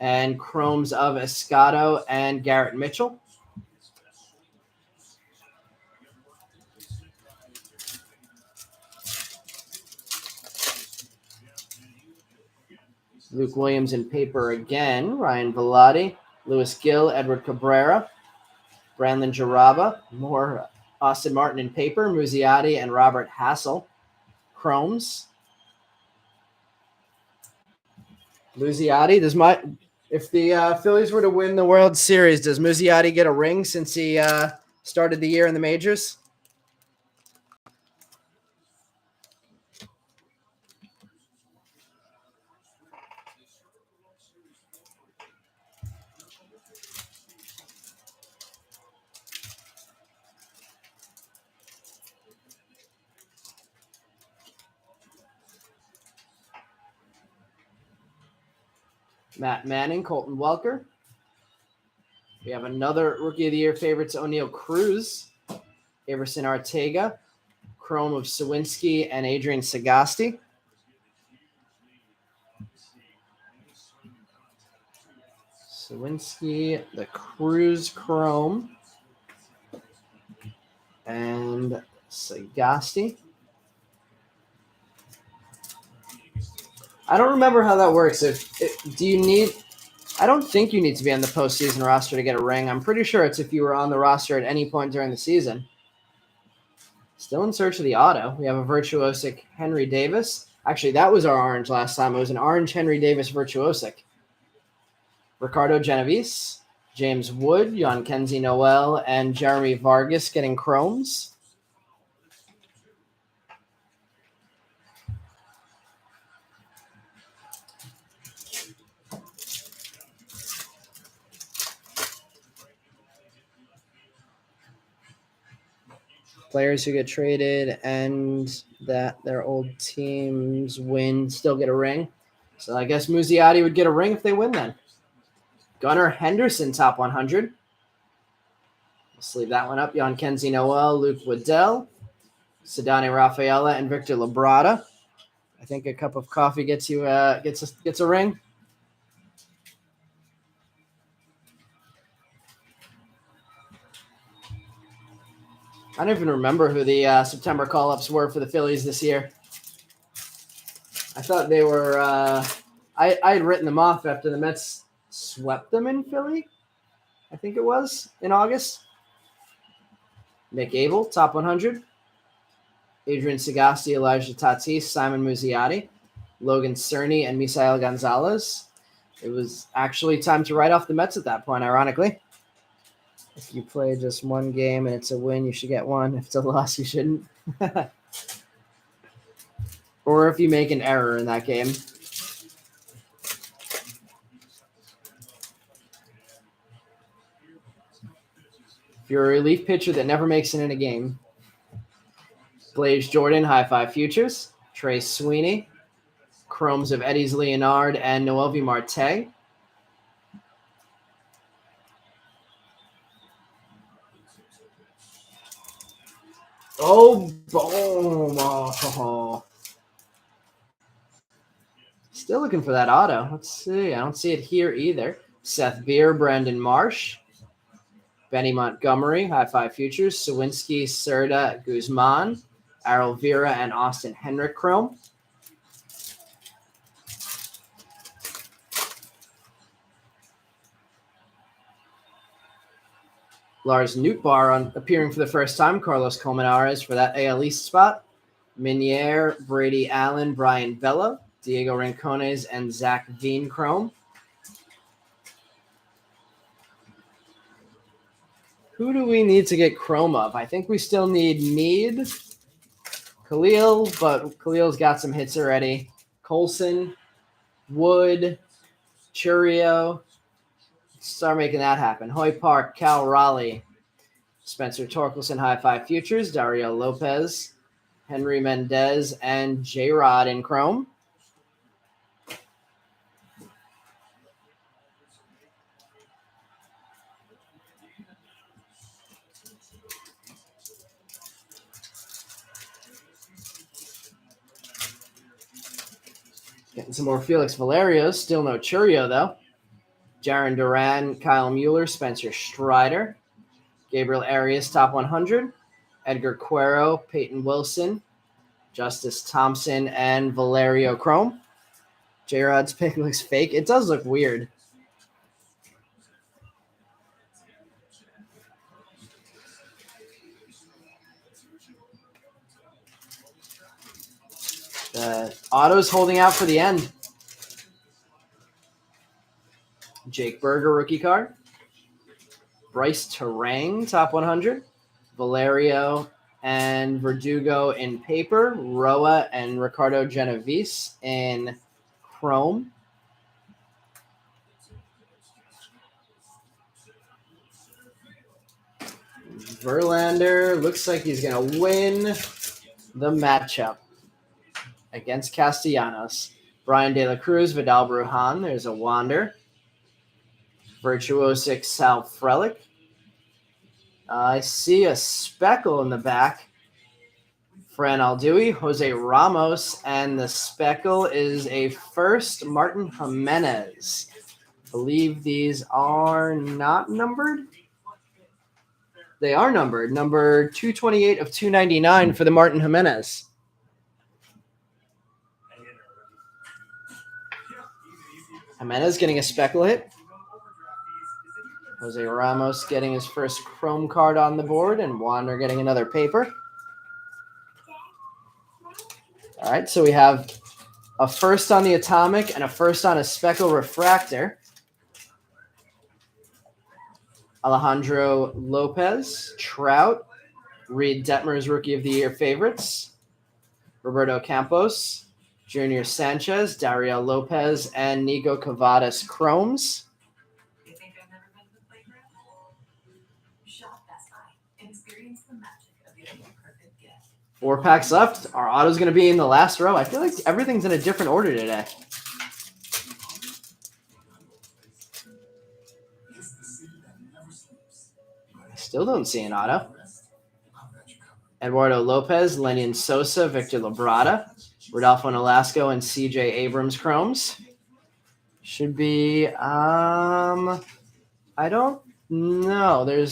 and chromes of Escato and Garrett Mitchell. Luke Williams in paper again, Ryan Velati, Luis Gill, Edward Cabrera, Brandon Jaraba, more Austin Martin in paper, Muziati and Robert Hassel. Chromes. Muziati, if the Phillies were to win the World Series, does Muziati get a ring since he started the year in the majors? Matt Manning, Colton Welker, We have another Rookie of the Year favorites, O'Neal Cruz, Everson Arteaga, chrome of Sawinski and Adrian Sagasti. Sawinski, the Cruz chrome, and Sagasti. I don't remember how that works. Do you need? I don't think you need to be on the postseason roster to get a ring. I'm pretty sure it's if you were on the roster at any point during the season. Still in search of the auto. We have a Virtuosic Henry Davis. Actually, that was our orange last time. It was an orange Henry Davis Virtuosic. Ricardo Genovese, James Wood, Kenzie Noel, and Jeremy Vargas getting chromes. Players who get traded and that their old teams win still get a ring. So I guess Muziati would get a ring if they win then. Gunnar Henderson, top 100. Let's leave that one up. Kenzie Noel, Luke Waddell, Sedani Rafaela, and Victor Labrada. I think a cup of coffee gets you gets a ring. I don't even remember who the September call-ups were for the Phillies this year. I thought they were I had written them off after the Mets swept them in Philly. I think it was in August. Nick Abel, top 100. Adrian Sagasti, Elijah Tatis, Simon Muziati, Logan Cerny, and Misael Gonzalez. It was actually time to write off the Mets at that point, ironically. If you play just one game and it's a win, you should get one. If it's a loss, you shouldn't. Or if you make an error in that game. If you're a relief pitcher that never makes it in a game. Blaze Jordan, High Five Futures. Trey Sweeney. Chromes of Eddie's Leonard and Noelvi Marte. Oh, boom. Oh. Still looking for that auto. Let's see. I don't see it here either. Seth Beer, Brandon Marsh. Benny Montgomery, High Five Futures. Sawinski, Serta, Guzman. Errol Vera, and Austin Henrik chrome. Lars Nootbaar appearing for the first time. Carlos Colmenares for that AL East spot. Minier, Brady Allen, Brian Bello, Diego Rincones, and Zach Veen chrome. Who do we need to get chrome of? I think we still need Mead, Khalil, but Khalil's got some hits already. Colson, Wood, Churio. Start making that happen. Hoy Park, Cal Raleigh, Spencer Torkelson, High Five Futures, Dario Lopez, Henry Mendez, and J-Rod in chrome. Getting some more Felix Valerios. Still no Churio, though. Jaron Duran, Kyle Mueller, Spencer Strider, Gabriel Arias, top 100. Edgar Cuero, Peyton Wilson, Justice Thompson, and Valerio Chrome. J-Rod's pick looks fake. It does look weird. The auto's holding out for the end. Jake Berger, rookie card. Bryce Terang, top 100. Valerio and Verdugo in paper. Roa and Ricardo Genovese in chrome. Verlander looks like he's going to win the matchup against Castellanos. Brian De La Cruz, Vidal Brujan. There's a Wander. Virtuosic Sal Frelick. I see a speckle in the back. Fran Aldui, Jose Ramos, and the speckle is a first Martin Jimenez. I believe these are not numbered. They are numbered. Number 228 of 299 for the Martin Jimenez. Jimenez getting a speckle hit. Jose Ramos getting his first chrome card on the board, and Wander getting another paper. All right, so we have a first on the Atomic and a first on a Speckle Refractor. Alejandro Lopez, Trout, Reed Detmer's Rookie of the Year favorites. Roberto Campos, Junior Sanchez, Dario Lopez, and Nico Cavadas Chromes. Four packs left. Our auto's going to be in the last row. I feel like everything's in a different order today. I still don't see an auto. Eduardo Lopez, Lenyon Sosa, Victor Labrada, Rodolfo Nolasco, and CJ Abrams Chromes. Should be, I don't know.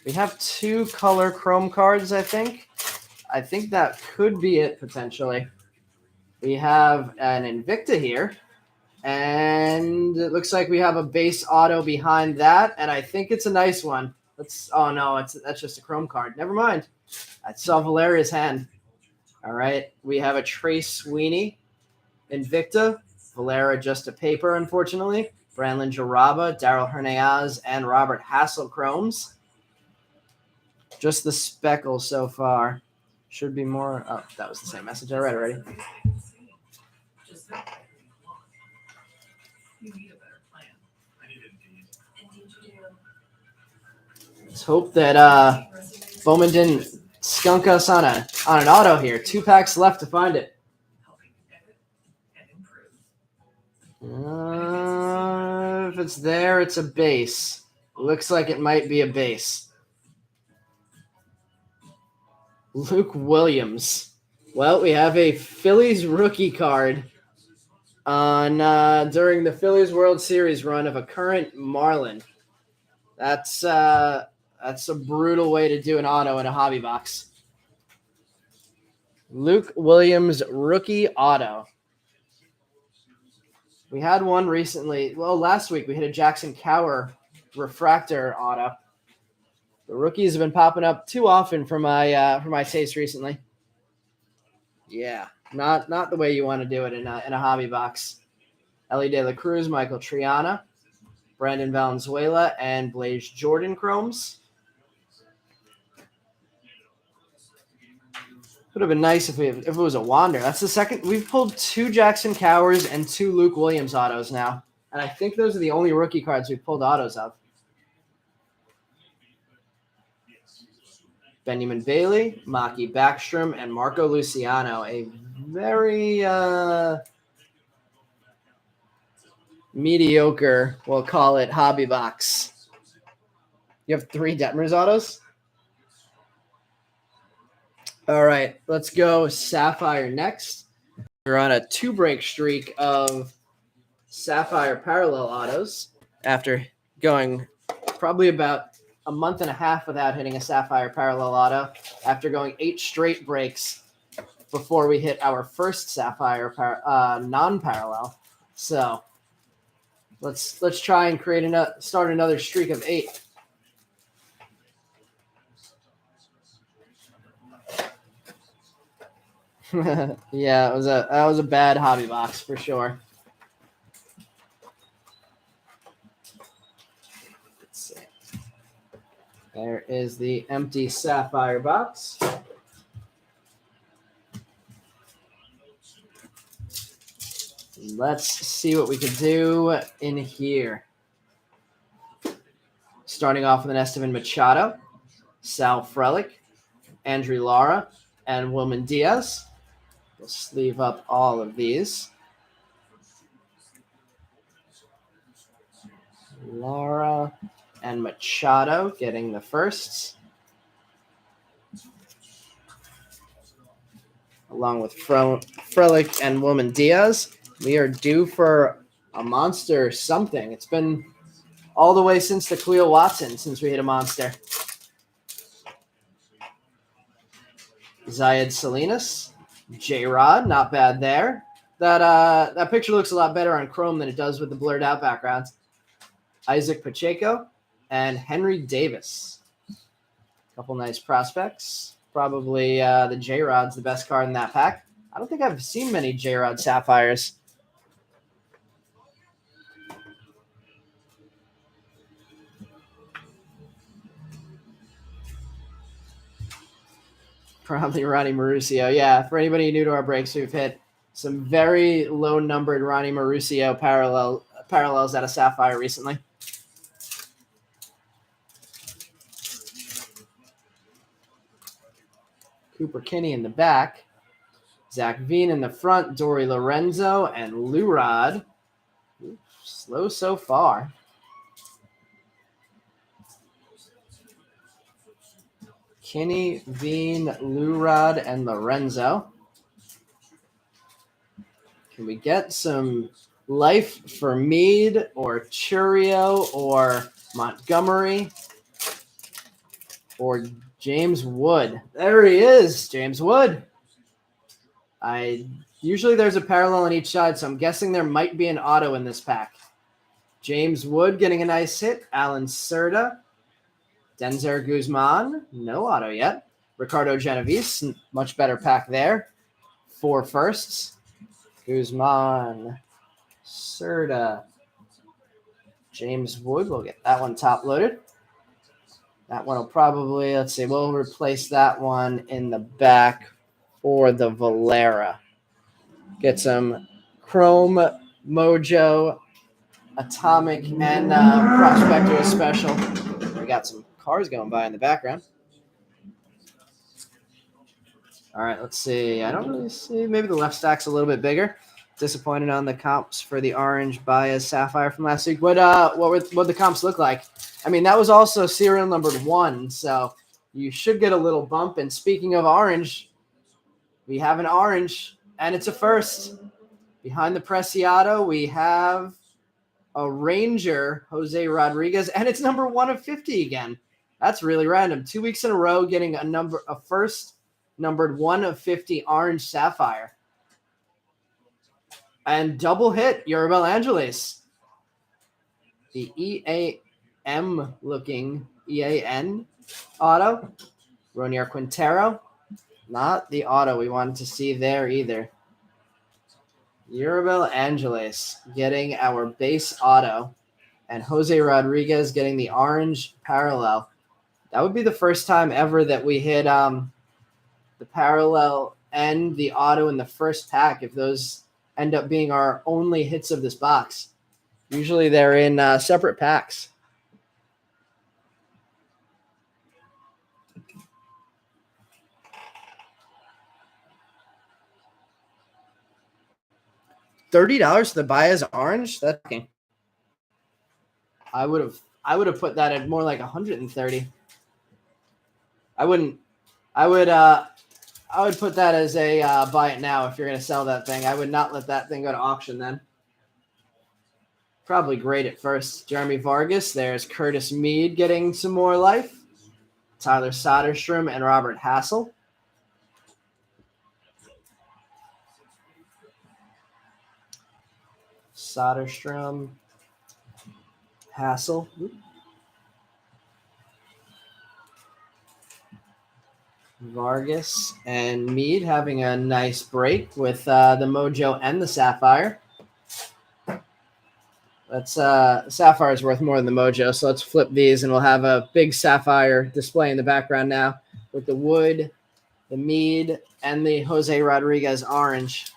We have two color chrome cards, I think. I think that could be it, potentially. We have an Invicta here, and it looks like we have a base auto behind that, and I think it's a nice one. That's just a chrome card. Never mind. I saw Valeria's hand. All right, we have a Trace Sweeney Invicta. Valera just a paper, unfortunately. Brandon Jaraba, Daryl Hernandez, and Robert Hassel Chromes. Just the speckle so far. Should be more. Oh, that was the same message I read already. Let's hope that Bowman didn't skunk us on an auto here. 2 packs left to find it. If it's there, it's a base. Looks like it might be a base. Luke Williams. Well, we have a Phillies rookie card on during the Phillies World Series run of a current Marlin. That's a brutal way to do an auto in a hobby box. Luke Williams rookie auto. We had one recently. Well, last week we hit a Jackson Cower refractor auto. The rookies have been popping up too often for my taste recently. Yeah, not the way you want to do it in a hobby box. Ellie De La Cruz, Michael Triana, Brandon Valenzuela, and Blaze Jordan Chromes. Would have been nice if it was a Wander. That's the second. We've pulled 2 Jackson Cowers and 2 Luke Williams autos now. And I think those are the only rookie cards we've pulled autos of. Benjamin Bailey, Maki Backstrom, and Marco Luciano. A very mediocre, we'll call it, hobby box. You have 3 Detmers autos? All right, let's go Sapphire next. We're on a 2-break streak of Sapphire parallel autos after going probably about a month and a half without hitting a Sapphire parallel auto, after going 8 straight breaks before we hit our first Sapphire non-parallel. So let's try and start another streak of 8. Yeah, that was a bad hobby box for sure. Let's see. There is the empty Sapphire box. Let's see what we can do in here. Starting off with an Esteban Machado, Sal Frelick, Andrew Lara, and Wilman Diaz. We'll sleeve up all of these. Lara and Machado getting the firsts, along with Frelick and Woman Diaz. We are due for a monster something. It's been all the way since the Cleo Watson since we hit a monster. Zayed Salinas, J-Rod, not bad there. That picture looks a lot better on Chrome than it does with the blurred out backgrounds. Isaac Pacheco and Henry Davis. Couple nice prospects. Probably the J-Rod's the best card in that pack. I don't think I've seen many J-Rod Sapphires. Probably Ronnie Mauricio. Yeah, for anybody new to our breaks, we've hit some very low-numbered Ronnie Mauricio parallels out of Sapphire recently. Cooper Kinney in the back. Zach Veen in the front. Dory Lorenzo and Lurod. Slow so far. Kinney, Veen, Lurod, and Lorenzo. Can we get some life for Meade or Churio or Montgomery or James Wood? There he is, James Wood. Usually there's a parallel on each side, so I'm guessing there might be an auto in this pack. James Wood getting a nice hit. Alan Cerda. Denzer Guzman, no auto yet. Ricardo Genovese, much better pack there. 4 firsts. Guzman, Cerda, James Wood. We'll get that one top loaded. That one will probably, let's see, we'll replace that one in the back for the Valera. Get some Chrome, Mojo, Atomic, and Prospector Special. We got some cars going by in the background. All right, let's see. I don't really see. Maybe the left stack's a little bit bigger. Disappointed on the comps for the orange Baez Sapphire from last week. What the comps look like? I mean, that was also serial numbered 1, so you should get a little bump. And speaking of orange, we have an orange, and it's a first. Behind the Preciado, we have a Ranger, Jose Rodriguez, and it's number 1 of 50 again. That's really random. 2 weeks in a row getting a first numbered 1 of 50 orange Sapphire. And double hit, Yoribel Angeles. The EAM looking EAN auto. Ronier Quintero. Not the auto we wanted to see there either. Yoribel Angeles getting our base auto. And Jose Rodriguez getting the orange parallel. That would be the first time ever that we hit the parallel and the auto in the first pack if those end up being our only hits of this box. Usually they're in separate packs. $30 for the Baez orange? That's okay. I would have put that at more like 130. I would put that as a buy it now if you're going to sell that thing. I would not let that thing go to auction then. Probably great at first. Jeremy Vargas. There's Curtis Meade getting some more life. Tyler Soderstrom and Robert Hassel. Soderstrom, Hassel. Vargas and Meade having a nice break with the Mojo and the Sapphire. Sapphire is worth more than the Mojo, so let's flip these and we'll have a big Sapphire display in the background now with the Wood, the Meade, and the Jose Rodriguez orange.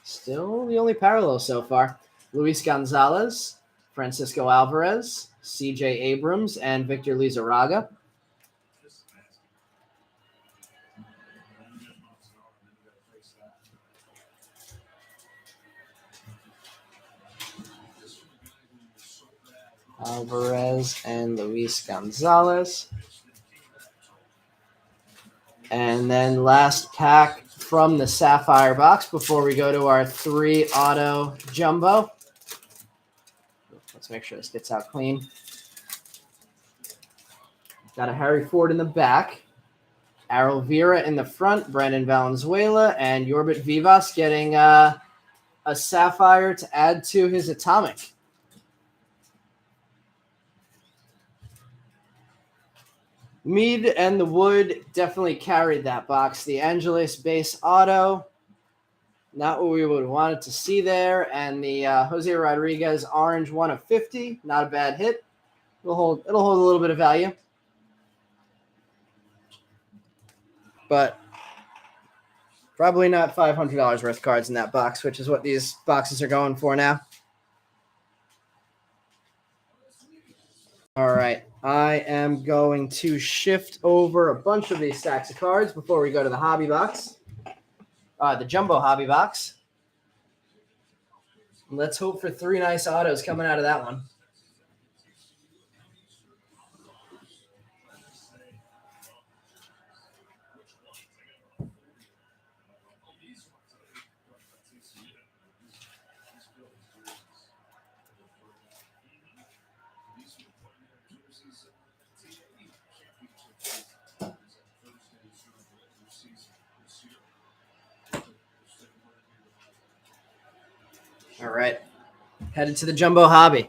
Still the only parallel so far. Luis Gonzalez, Francisco Alvarez, CJ Abrams, and Victor Lizarraga. Alvarez and Luis Gonzalez. And then last pack from the Sapphire box before we go to our 3-auto jumbo. Let's make sure this gets out clean. Got a Harry Ford in the back. Arel Vera in the front. Brandon Valenzuela and Yorbit Vivas getting a Sapphire to add to his Atomic. Mead and the Wood definitely carried that box. The Angeles base auto, not what we would want it to see there. And the Jose Rodriguez orange 1/50, not a bad hit. It'll hold a little bit of value. But probably not $500 worth of cards in that box, which is what these boxes are going for now. All right, I am going to shift over a bunch of these stacks of cards before we go to the hobby box, the jumbo hobby box. Let's hope for 3 nice autos coming out of that one. All right, headed to the jumbo hobby.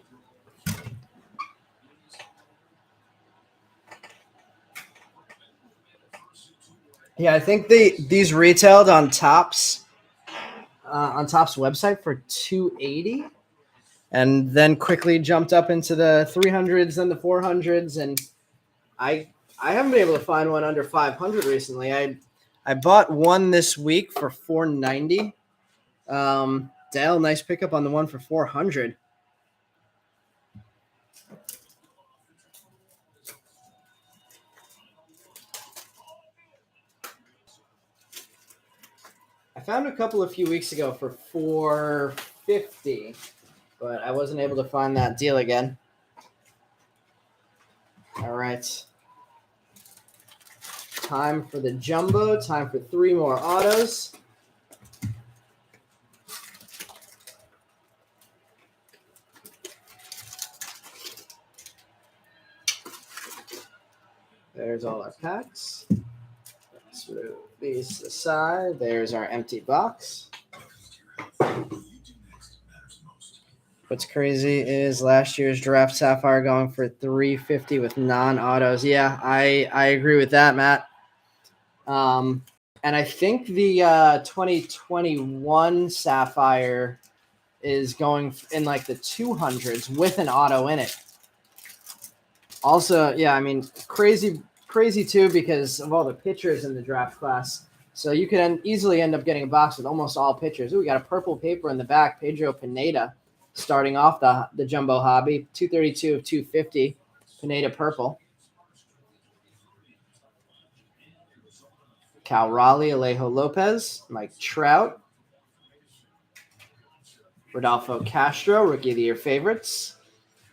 Yeah, I think these retailed on Topps website for $280, and then quickly jumped up into the 300s and the 400s, and I haven't been able to find one under 500 recently. I bought one this week for $490. Dale, nice pickup on the one for $400. I found a couple a few weeks ago for $450, but I wasn't able to find that deal again. All right. Time for the jumbo. Time for 3 more autos. There's all our packs. Let's move these aside. There's our empty box. What's crazy is last year's draft Sapphire going for $350 with non-autos. Yeah, I agree with that, Matt. And I think the 2021 Sapphire is going in like the 200s with an auto in it. Also, yeah, I mean, crazy too because of all the pitchers in the draft class. So you could easily end up getting a box with almost all pitchers. Ooh, we got a purple paper in the back, Pedro Pineda, starting off the jumbo hobby, 232 of 250, Pineda purple. Cal Raleigh, Alejo Lopez, Mike Trout, Rodolfo Castro, Rookie of the Year favorites,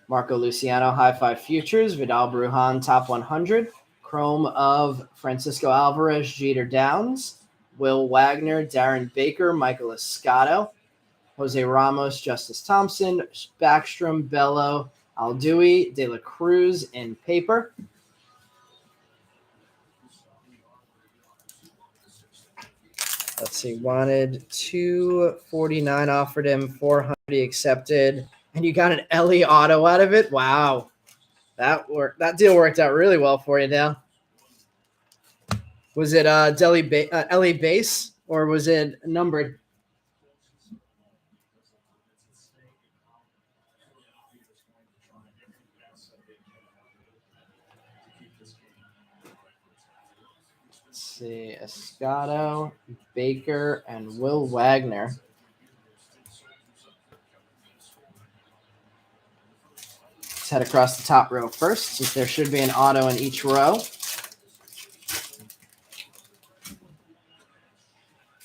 Marco Luciano, High Five Futures, Vidal Brujan, Top 100, Chrome of Francisco Alvarez, Jeter Downs, Will Wagner, Darren Baker, Michael Escato, Jose Ramos, Justice Thompson, Backstrom, Bello, Alduy, De La Cruz in paper. Let's see, wanted $249, offered him $400, he accepted, and you got an Ellie auto out of it. Wow, that deal worked out really well for you, Dale. Was it Ellie base or was it numbered? Let's see, Escato, Baker, and Will Wagner. Let's head across the top row first, since there should be an auto in each row.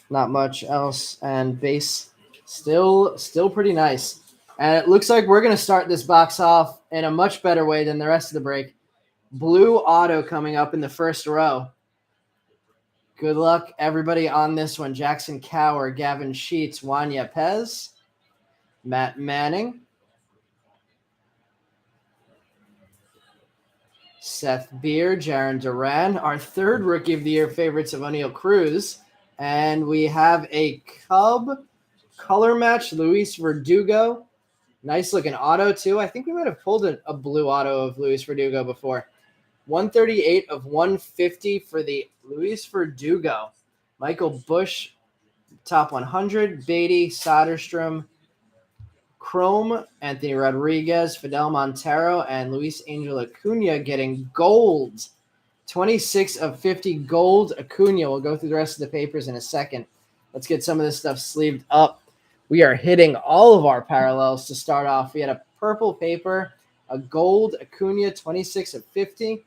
Not much else, and base still pretty nice. And it looks like we're going to start this box off in a much better way than the rest of the break. Blue auto coming up in the first row. Good luck, everybody, on this one. Jackson Cower, Gavin Sheets, Juan Yepez, Matt Manning, Seth Beer, Jaron Duran, our third Rookie of the Year favorites of O'Neal Cruz. And we have a Cub color match, Luis Verdugo. Nice looking auto, too. I think we might have pulled a blue auto of Luis Verdugo before. 138 of 150 for the Luis Verdugo. Michael Bush, top 100. Beatty, Soderstrom, Chrome, Anthony Rodriguez, Fidel Montero, and Luis Angel Acuna getting gold. 26 of 50 gold Acuna. We'll go through the rest of the papers in a second. Let's get some of this stuff sleeved up. We are hitting all of our parallels to start off. We had a purple paper, a gold Acuna, 26 of 50,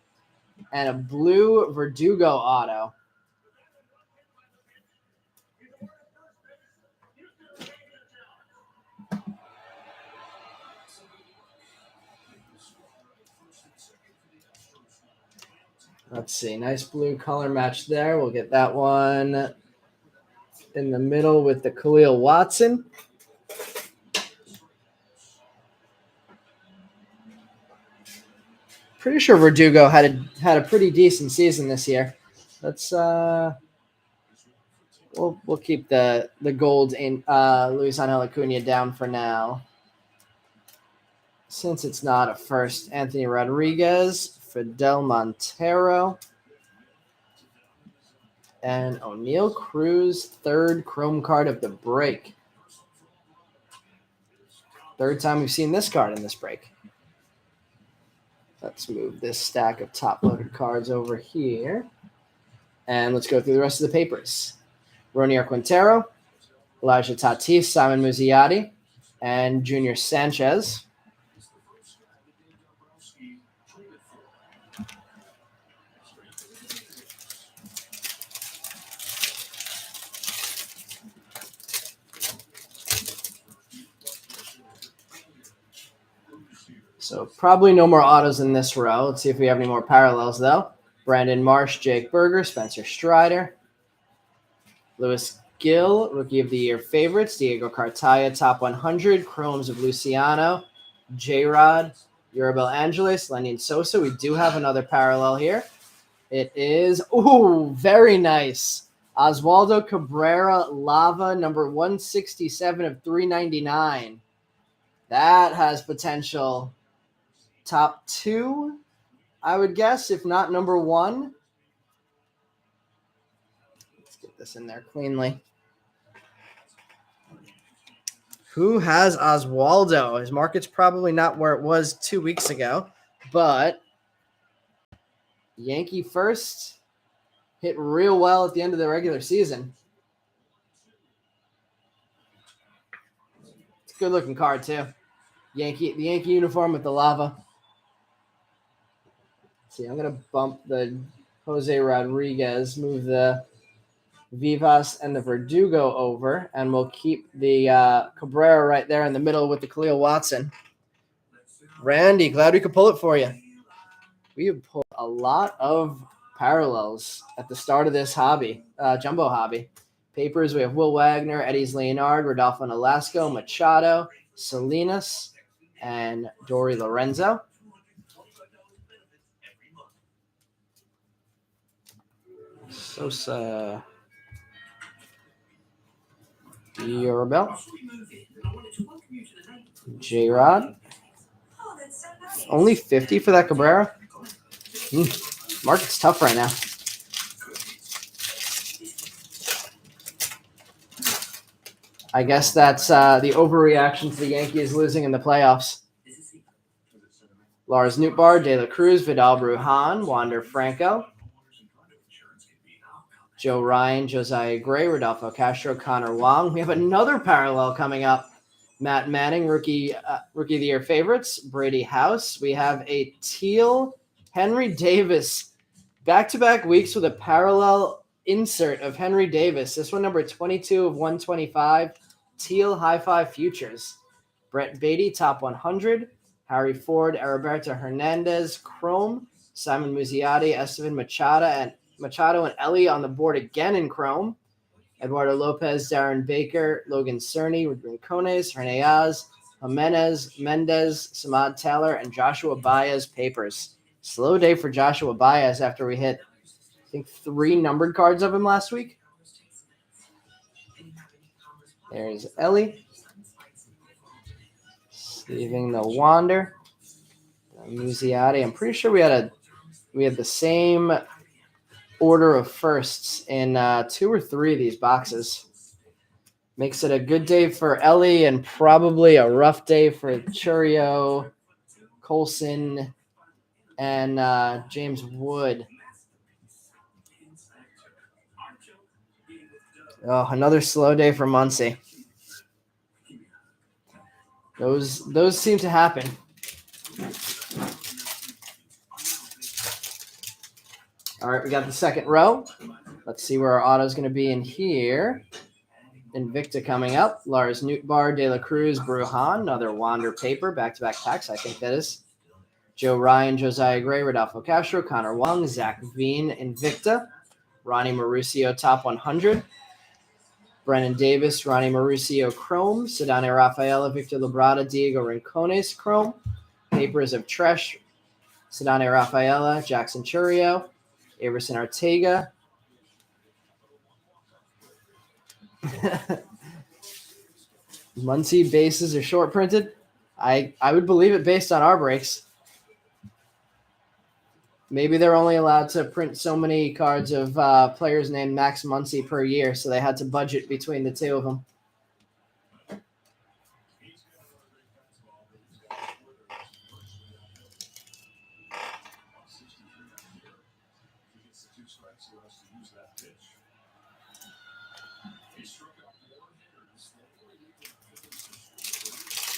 and a blue Verdugo auto. Let's see. Nice blue color match there. We'll get that one in the middle with the Khalil Watson. Pretty sure Verdugo had a pretty decent season this year. Let's we'll keep the gold in Luis Angel Acuna down for now. Since it's not a first, Anthony Rodriguez, Fidel Montero, and O'Neal Cruz, third chrome card of the break. Third time we've seen this card in this break. Let's move this stack of top-loaded cards over here. And let's go through the rest of the papers. Ronier Quintero, Elijah Tatis, Simon Muzziotti, and Junior Sanchez. So probably no more autos in this row. Let's see if we have any more parallels, though. Brandon Marsh, Jake Berger, Spencer Strider, Lewis Gill, Rookie of the Year favorites, Diego Cartaya, top 100, Chromes of Luciano, J-Rod, Yoribel Angeles, Lenyn Sosa. We do have another parallel here. It is, very nice. Oswaldo Cabrera Lava, number 167 of 399. That has potential. Top 2, I would guess, if not number 1. Let's get this in there cleanly. Who has Oswaldo? His market's probably not where it was 2 weeks ago, but Yankee first hit real well at the end of the regular season. It's a good-looking card, too. The Yankee uniform with the lava. See, I'm going to bump the Jose Rodriguez, move the Vivas and the Verdugo over, and we'll keep the Cabrera right there in the middle with the Khalil Watson. Randy, glad we could pull it for you. We have pulled a lot of parallels at the start of this hobby, jumbo hobby. Papers, we have Will Wagner, Eddie's Leonard, Rodolfo Nolasco, Machado, Salinas, and Dory Lorenzo. Sosa, Yoribel, J-Rod. Only 50 for that Cabrera? Market's tough right now. I guess that's the overreaction to the Yankees losing in the playoffs. Lars Nootbaar, De La Cruz, Vidal Brujan, Wander Franco, Joe Ryan, Josiah Gray, Rodolfo Castro, Connor Wong. We have another parallel coming up. Matt Manning, Rookie of the Year favorites, Brady House. We have a teal Henry Davis. Back-to-back weeks with a parallel insert of Henry Davis. This one number 22 of 125, teal high five futures. Brett Beatty, top 100. Harry Ford, Heriberto Hernandez, Chrome. Simon Muzziotti, Esteban Machado and Ellie on the board again in Chrome. Eduardo Lopez, Darren Baker, Logan Cerny, Rincones, Hernandez, Jimenez, Mendez, Samad Taylor, and Joshua Baez papers. Slow day for Joshua Baez after we hit, I think, 3 numbered cards of him last week. There's Ellie. Leaving the Wander. Muzziotti. I'm pretty sure we had the same order of firsts in 2 or 3 of these boxes. Makes it a good day for Ellie and probably a rough day for Churio, Colson, and James Wood. Oh, another slow day for Muncy. Those seem to happen. All right, we got the second row. Let's see where our auto is going to be in here. Invicta coming up. Lars Nootbaar, De La Cruz, Brujan, another Wander paper, back-to-back packs, I think that is. Joe Ryan, Josiah Gray, Rodolfo Castro, Connor Wong, Zach Veen, Invicta. Ronnie Mauricio, top 100. Brennan Davis, Ronnie Mauricio, Chrome. Sedane Rafaela, Victor Labrada, Diego Rincones, Chrome. Papers of Tresh, Sedane Rafaela, Jackson Churio, Everson Arteaga. Muncie bases are short printed. I would believe it based on our breaks. Maybe they're only allowed to print so many cards of players named Max Muncy per year, so they had to budget between the 2 of them.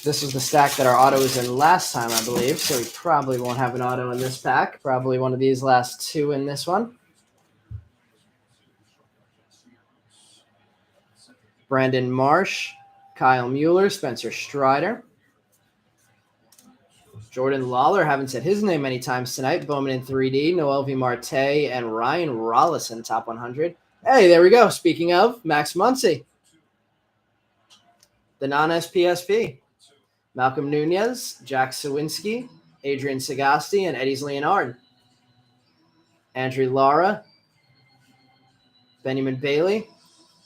This was the stack that our auto was in last time, I believe, so we probably won't have an auto in this pack. Probably one of these last 2 in this one. Brandon Marsh, Kyle Mueller, Spencer Strider. Jordan Lawler, haven't said his name many times tonight. Bowman in 3D, Noel V. Marte, and Ryan Rollison, top 100. Hey, there we go. Speaking of, Max Muncy. The non-SPSP. Malcolm Nunez, Jack Sawinski, Adrian Sagasti, and Eddie's Leonard. Andrew Lara, Benjamin Bailey,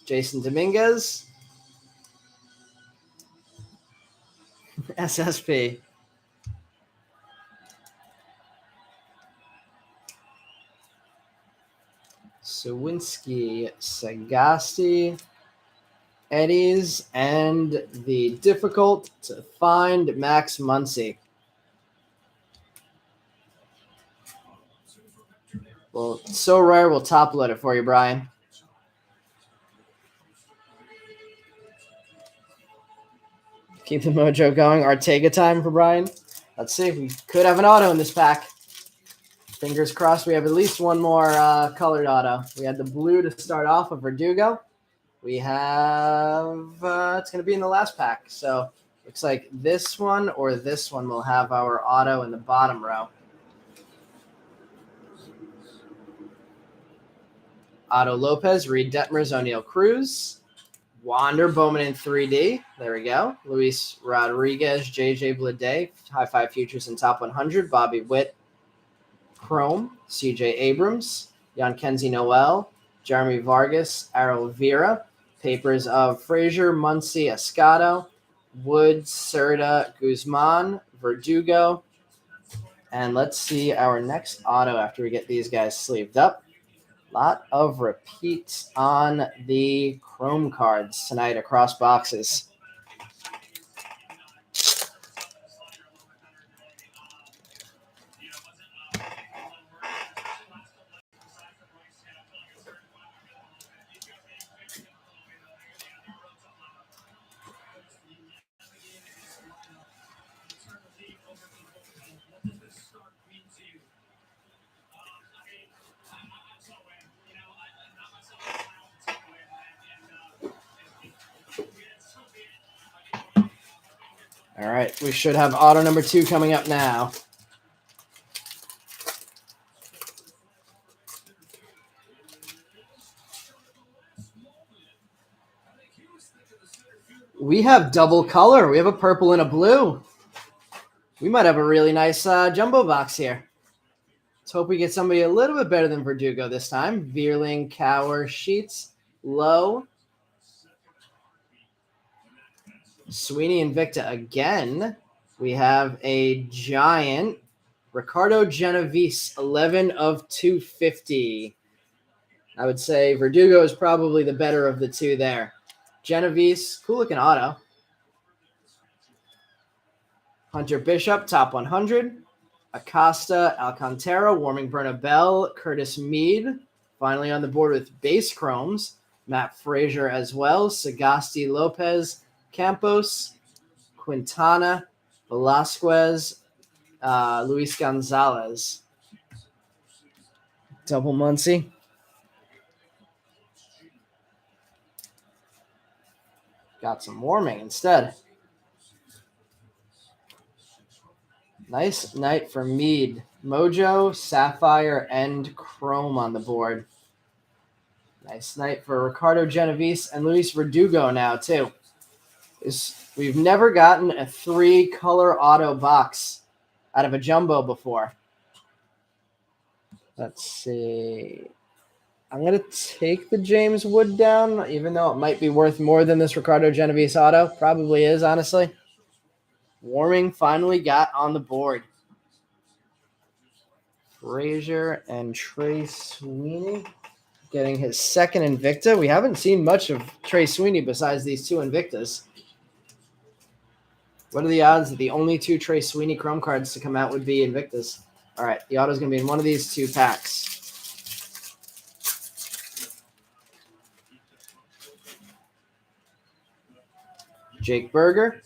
Jason Dominguez, SSP. Sawinski, Sagasti, Eddie's, and the difficult to find Max Muncy. Well, it's so rare, we'll top load it for you, Brian. Keep the mojo going. Arteaga time for Brian. Let's see. We could have an auto in this pack. Fingers crossed we have at least one more colored auto. We had the blue to start off of Verdugo. We have, it's going to be in the last pack. So looks like this one or this one will have our auto in the bottom row. Otto Lopez, Reed Detmers, O'Neill Cruz. Wander, Bowman in 3D. There we go. Luis Rodriguez, JJ Bleday, High Five Futures in top 100. Bobby Witt, Chrome. CJ Abrams, Kenzie Noel, Jeremy Vargas, Arrow Vera. Papers of Frazier, Muncy, Escato, Wood, Serta, Guzman, Verdugo. And let's see our next auto after we get these guys sleeved up. Lot of repeats on the Chrome cards tonight across boxes. All right, we should have auto number 2 coming up now. We have double color. We have a purple and a blue. We might have a really nice jumbo box here. Let's hope we get somebody a little bit better than Verdugo this time. Veerling, Cower, Sheets, Lowe, Sweeney, Invicta again. We have a giant Ricardo Genovese, 11 of 250. I would say Verdugo is probably the better of the two there. Genovese, cool looking auto. Hunter Bishop, top 100. Acosta, Alcantara, Warming Berna Bell, Curtis Mead, finally on the board with base chromes. Matt Frazier as well. Sagasti Lopez, Campos, Quintana, Velasquez, Luis Gonzalez. Double Muncie. Got some Warming instead. Nice night for Mead. Mojo, Sapphire, and Chrome on the board. Nice night for Ricardo Genovese and Luis Verdugo now, too. We've never gotten a 3-color auto box out of a jumbo before. Let's see. I'm going to take the James Wood down, even though it might be worth more than this Ricardo Genovese auto. Probably is, honestly. Warming finally got on the board. Frazier and Trey Sweeney getting his second Invicta. We haven't seen much of Trey Sweeney besides these 2 Invictas. What are the odds that the only 2 Trey Sweeney Chrome cards to come out would be Invictus? All right, the auto's going to be in one of these 2 packs. Jake Berger.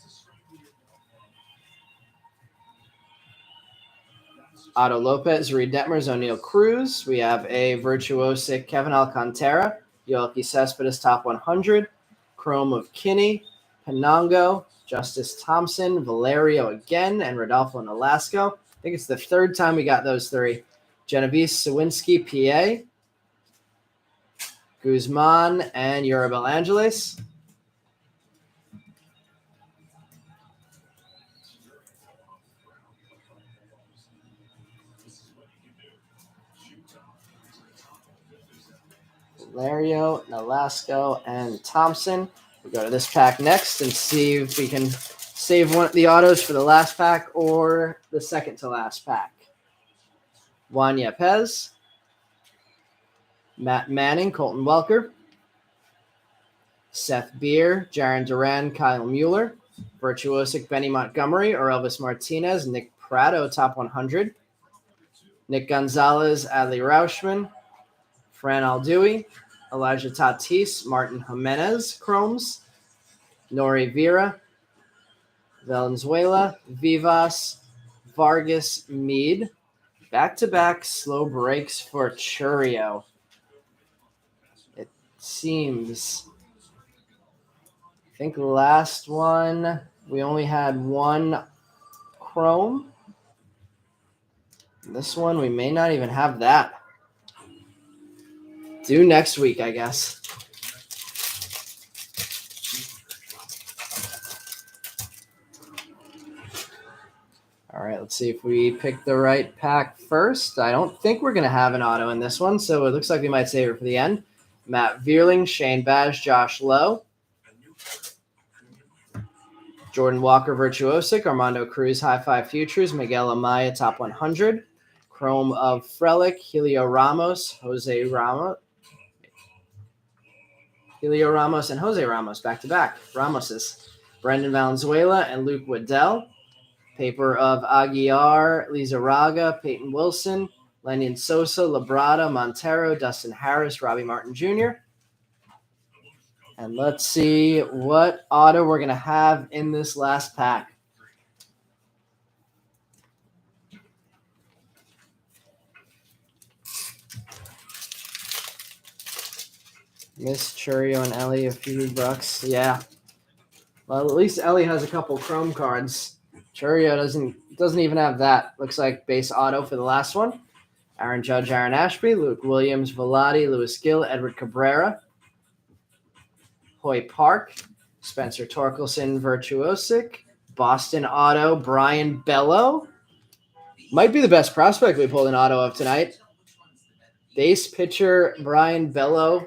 Otto Lopez, Reed Detmers, O'Neal Cruz. We have a Virtuosic Kevin Alcantara. Yoelqui Cespedes, top 100. Chrome of Kinney. Penango. Justice Thompson, Valerio again, and Rodolfo Nolasco. I think it's the 3rd time we got those 3. Genovese, Sawinski, PA. Guzman, and Yoribel Angeles. Valerio, Nolasco, and Thompson. We'll go to this pack next and see if we can save one of the autos for the last pack or the second to last pack. Juan Yepez, Matt Manning, Colton Welker, Seth Beer, Jaron Duran, Kyle Mueller, Virtuosic Benny Montgomery or Elvis Martinez, Nick Prado, top 100, Nick Gonzalez, Adley Rauschman, Fran Aldui, Elijah Tatis, Martin Jimenez, Chromes, Nori Vera, Valenzuela, Vivas, Vargas, Mead. Back-to-back slow breaks for Churio. It seems. I think the last one, we only had 1 Chrome. This one, we may not even have that. Due next week, I guess. All right, let's see if we pick the right pack first. I don't think we're going to have an auto in this one, so it looks like we might save it for the end. Matt Veerling, Shane Baz, Josh Lowe, Jordan Walker, Virtuosic, Armando Cruz, High Five Futures, Miguel Amaya, top 100, Chrome of Frelick, Helio Ramos, Helio Ramos and Jose Ramos back-to-back. Ramoses, Brendan Valenzuela, and Luke Waddell. Paper of Aguiar, Lizarraga, Peyton Wilson, Lenyon Sosa, Labrada, Montero, Dustin Harris, Robbie Martin Jr. And let's see what auto we're going to have in this last pack. Miss Churio and Ellie a few bucks. Yeah. Well, at least Ellie has a couple Chrome cards. Churio doesn't even have that. Looks like base auto for the last one. Aaron Judge, Aaron Ashby, Luke Williams, Velati, Lewis Gill, Edward Cabrera, Hoy Park, Spencer Torkelson, Virtuosic, Boston Auto, Brian Bello. Might be the best prospect we pulled an auto of tonight. Base pitcher, Brian Bello.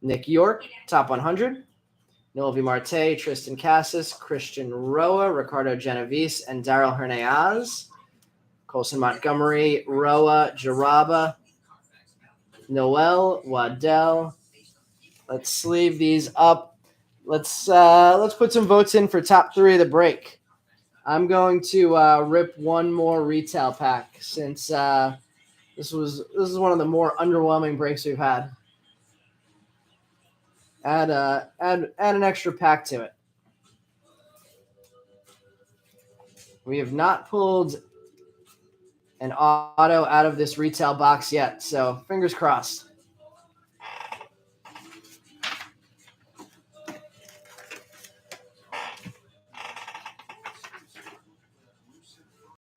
Nick York, top 100. Noelvi Marte, Tristan Cassis, Christian Roa, Ricardo Genovese, and Daryl Hernandez. Colson Montgomery, Roa, Jaraba, Noel, Waddell. Let's sleeve these up. Let's put some votes in for top 3 of the break. I'm going to rip one more retail pack since this is one of the more underwhelming breaks we've had. Add an extra pack to it. We have not pulled an auto out of this retail box yet, so fingers crossed.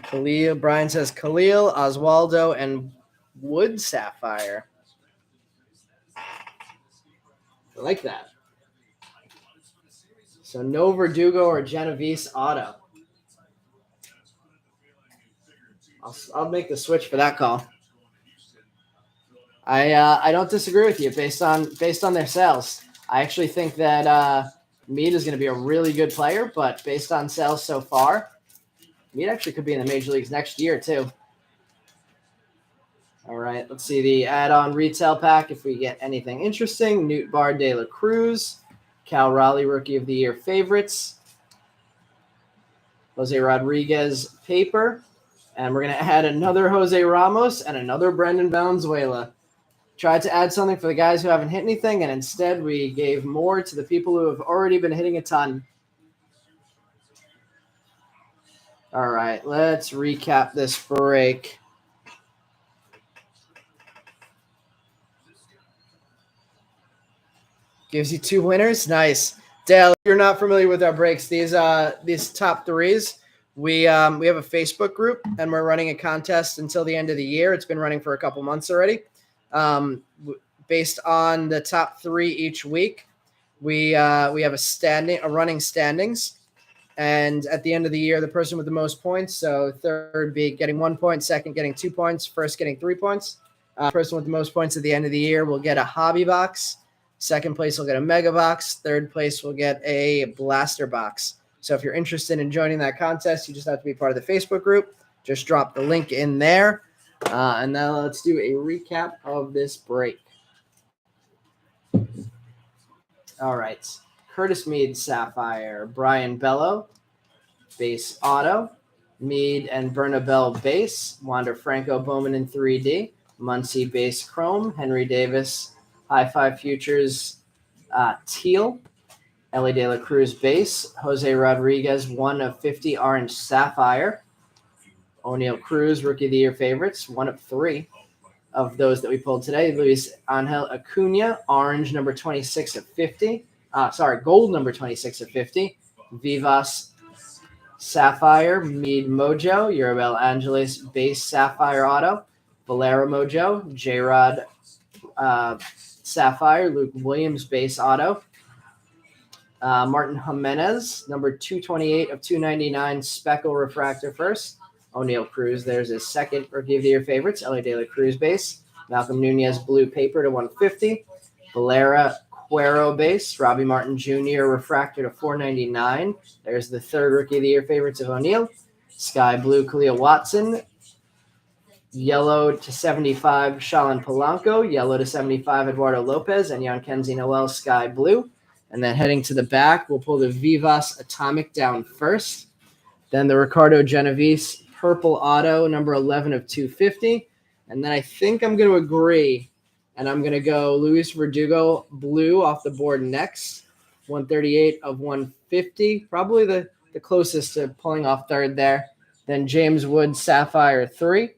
Khalil, Brian says Khalil, Oswaldo, and Wood Sapphire. I like that. So no Verdugo or Genovese auto. I'll make the switch for that call. I don't disagree with you based on their sales. I actually think that Mead is going to be a really good player, but based on sales so far, Mead actually could be in the major leagues next year too. All right, let's see the add-on retail pack if we get anything interesting. Newt Bar De La Cruz, Cal Raleigh Rookie of the Year favorites, Jose Rodriguez paper, and we're going to add another Jose Ramos and another Brendan Valenzuela. Tried to add something for the guys who haven't hit anything, and instead we gave more to the people who have already been hitting a ton. All right, let's recap this break. Gives you 2 winners. Nice. Dale, if you're not familiar with our breaks, these top 3s, we have a Facebook group, and we're running a contest until the end of the year. It's been running for a couple months already. Based on the top 3 each week, we have a running standings, and at the end of the year, the person with the most points, so third be getting 1 point, second getting 2 points, first getting 3 points. Person with the most points at the end of the year will get a hobby box. Second place will get a mega box. Third place will get a blaster box. So if you're interested in joining that contest, you just have to be part of the Facebook group. Just drop the link in there. And now let's do a recap of this break. All right. Curtis Mead, Sapphire. Brian Bello, base auto. Mead and Bernabel base. Wander Franco Bowman in 3D. Muncie base chrome. Henry Davis, High Five Futures, teal. Ellie De La Cruz base. Jose Rodriguez, 1 of 50 orange sapphire. O'Neill Cruz, Rookie of the Year favorites, 1 of 3 of those that we pulled today. Luis Angel Acuna, orange number 26 of 50. Gold number 26 of 50. Vivas Sapphire, Mead Mojo, Urabel Angeles base sapphire auto. Valera Mojo, J-Rod Sapphire, Luke Williams base auto. Martin Jimenez, number 228 of 299, speckle refractor first. O'Neill Cruz, there's his second Rookie of the Year favorites. Ellie De La Cruz base. Malcolm Nunez blue paper to 150. Valera Cuero base. Robbie Martin Jr. refractor to 499. There's the third Rookie of the Year favorites of O'Neill. Sky blue Khalil Watson. Yellow to 75, Shalin Polanco. Yellow to 75, Eduardo Lopez. And Yankenzi Noel, sky blue. And then heading to the back, we'll pull the Vivas Atomic down first. Then the Ricardo Genovese purple auto, number 11 of 250. And then I think I'm going to agree, and I'm going to go Luis Verdugo blue off the board next. 138 of 150, probably the closest to pulling off third there. Then James Wood Sapphire 3.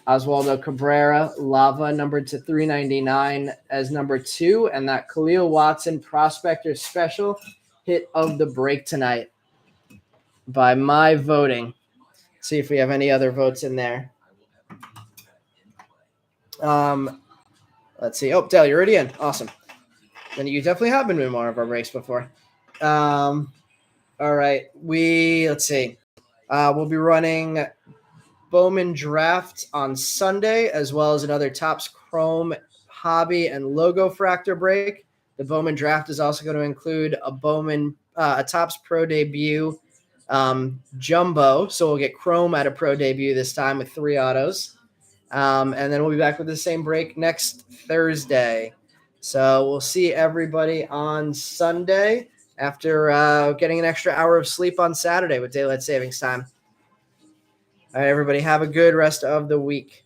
Oswaldo Cabrera, Lava, numbered to 399 as number 2. And that Khalil Watson Prospector Special hit of the break tonight by my voting. See if we have any other votes in there. Let's see. Oh, Dale, you're already in. Awesome. Then you definitely have been in one of our breaks before. All right. Let's see. We'll be running Bowman Draft on Sunday, as well as another Topps Chrome Hobby and Logo Fractor break. The Bowman Draft is also going to include a Topps Pro Debut Jumbo. So we'll get Chrome at a Pro Debut this time with 3 autos. And then we'll be back with the same break next Thursday. So we'll see everybody on Sunday after getting an extra hour of sleep on Saturday with daylight savings time. All right, everybody, have a good rest of the week.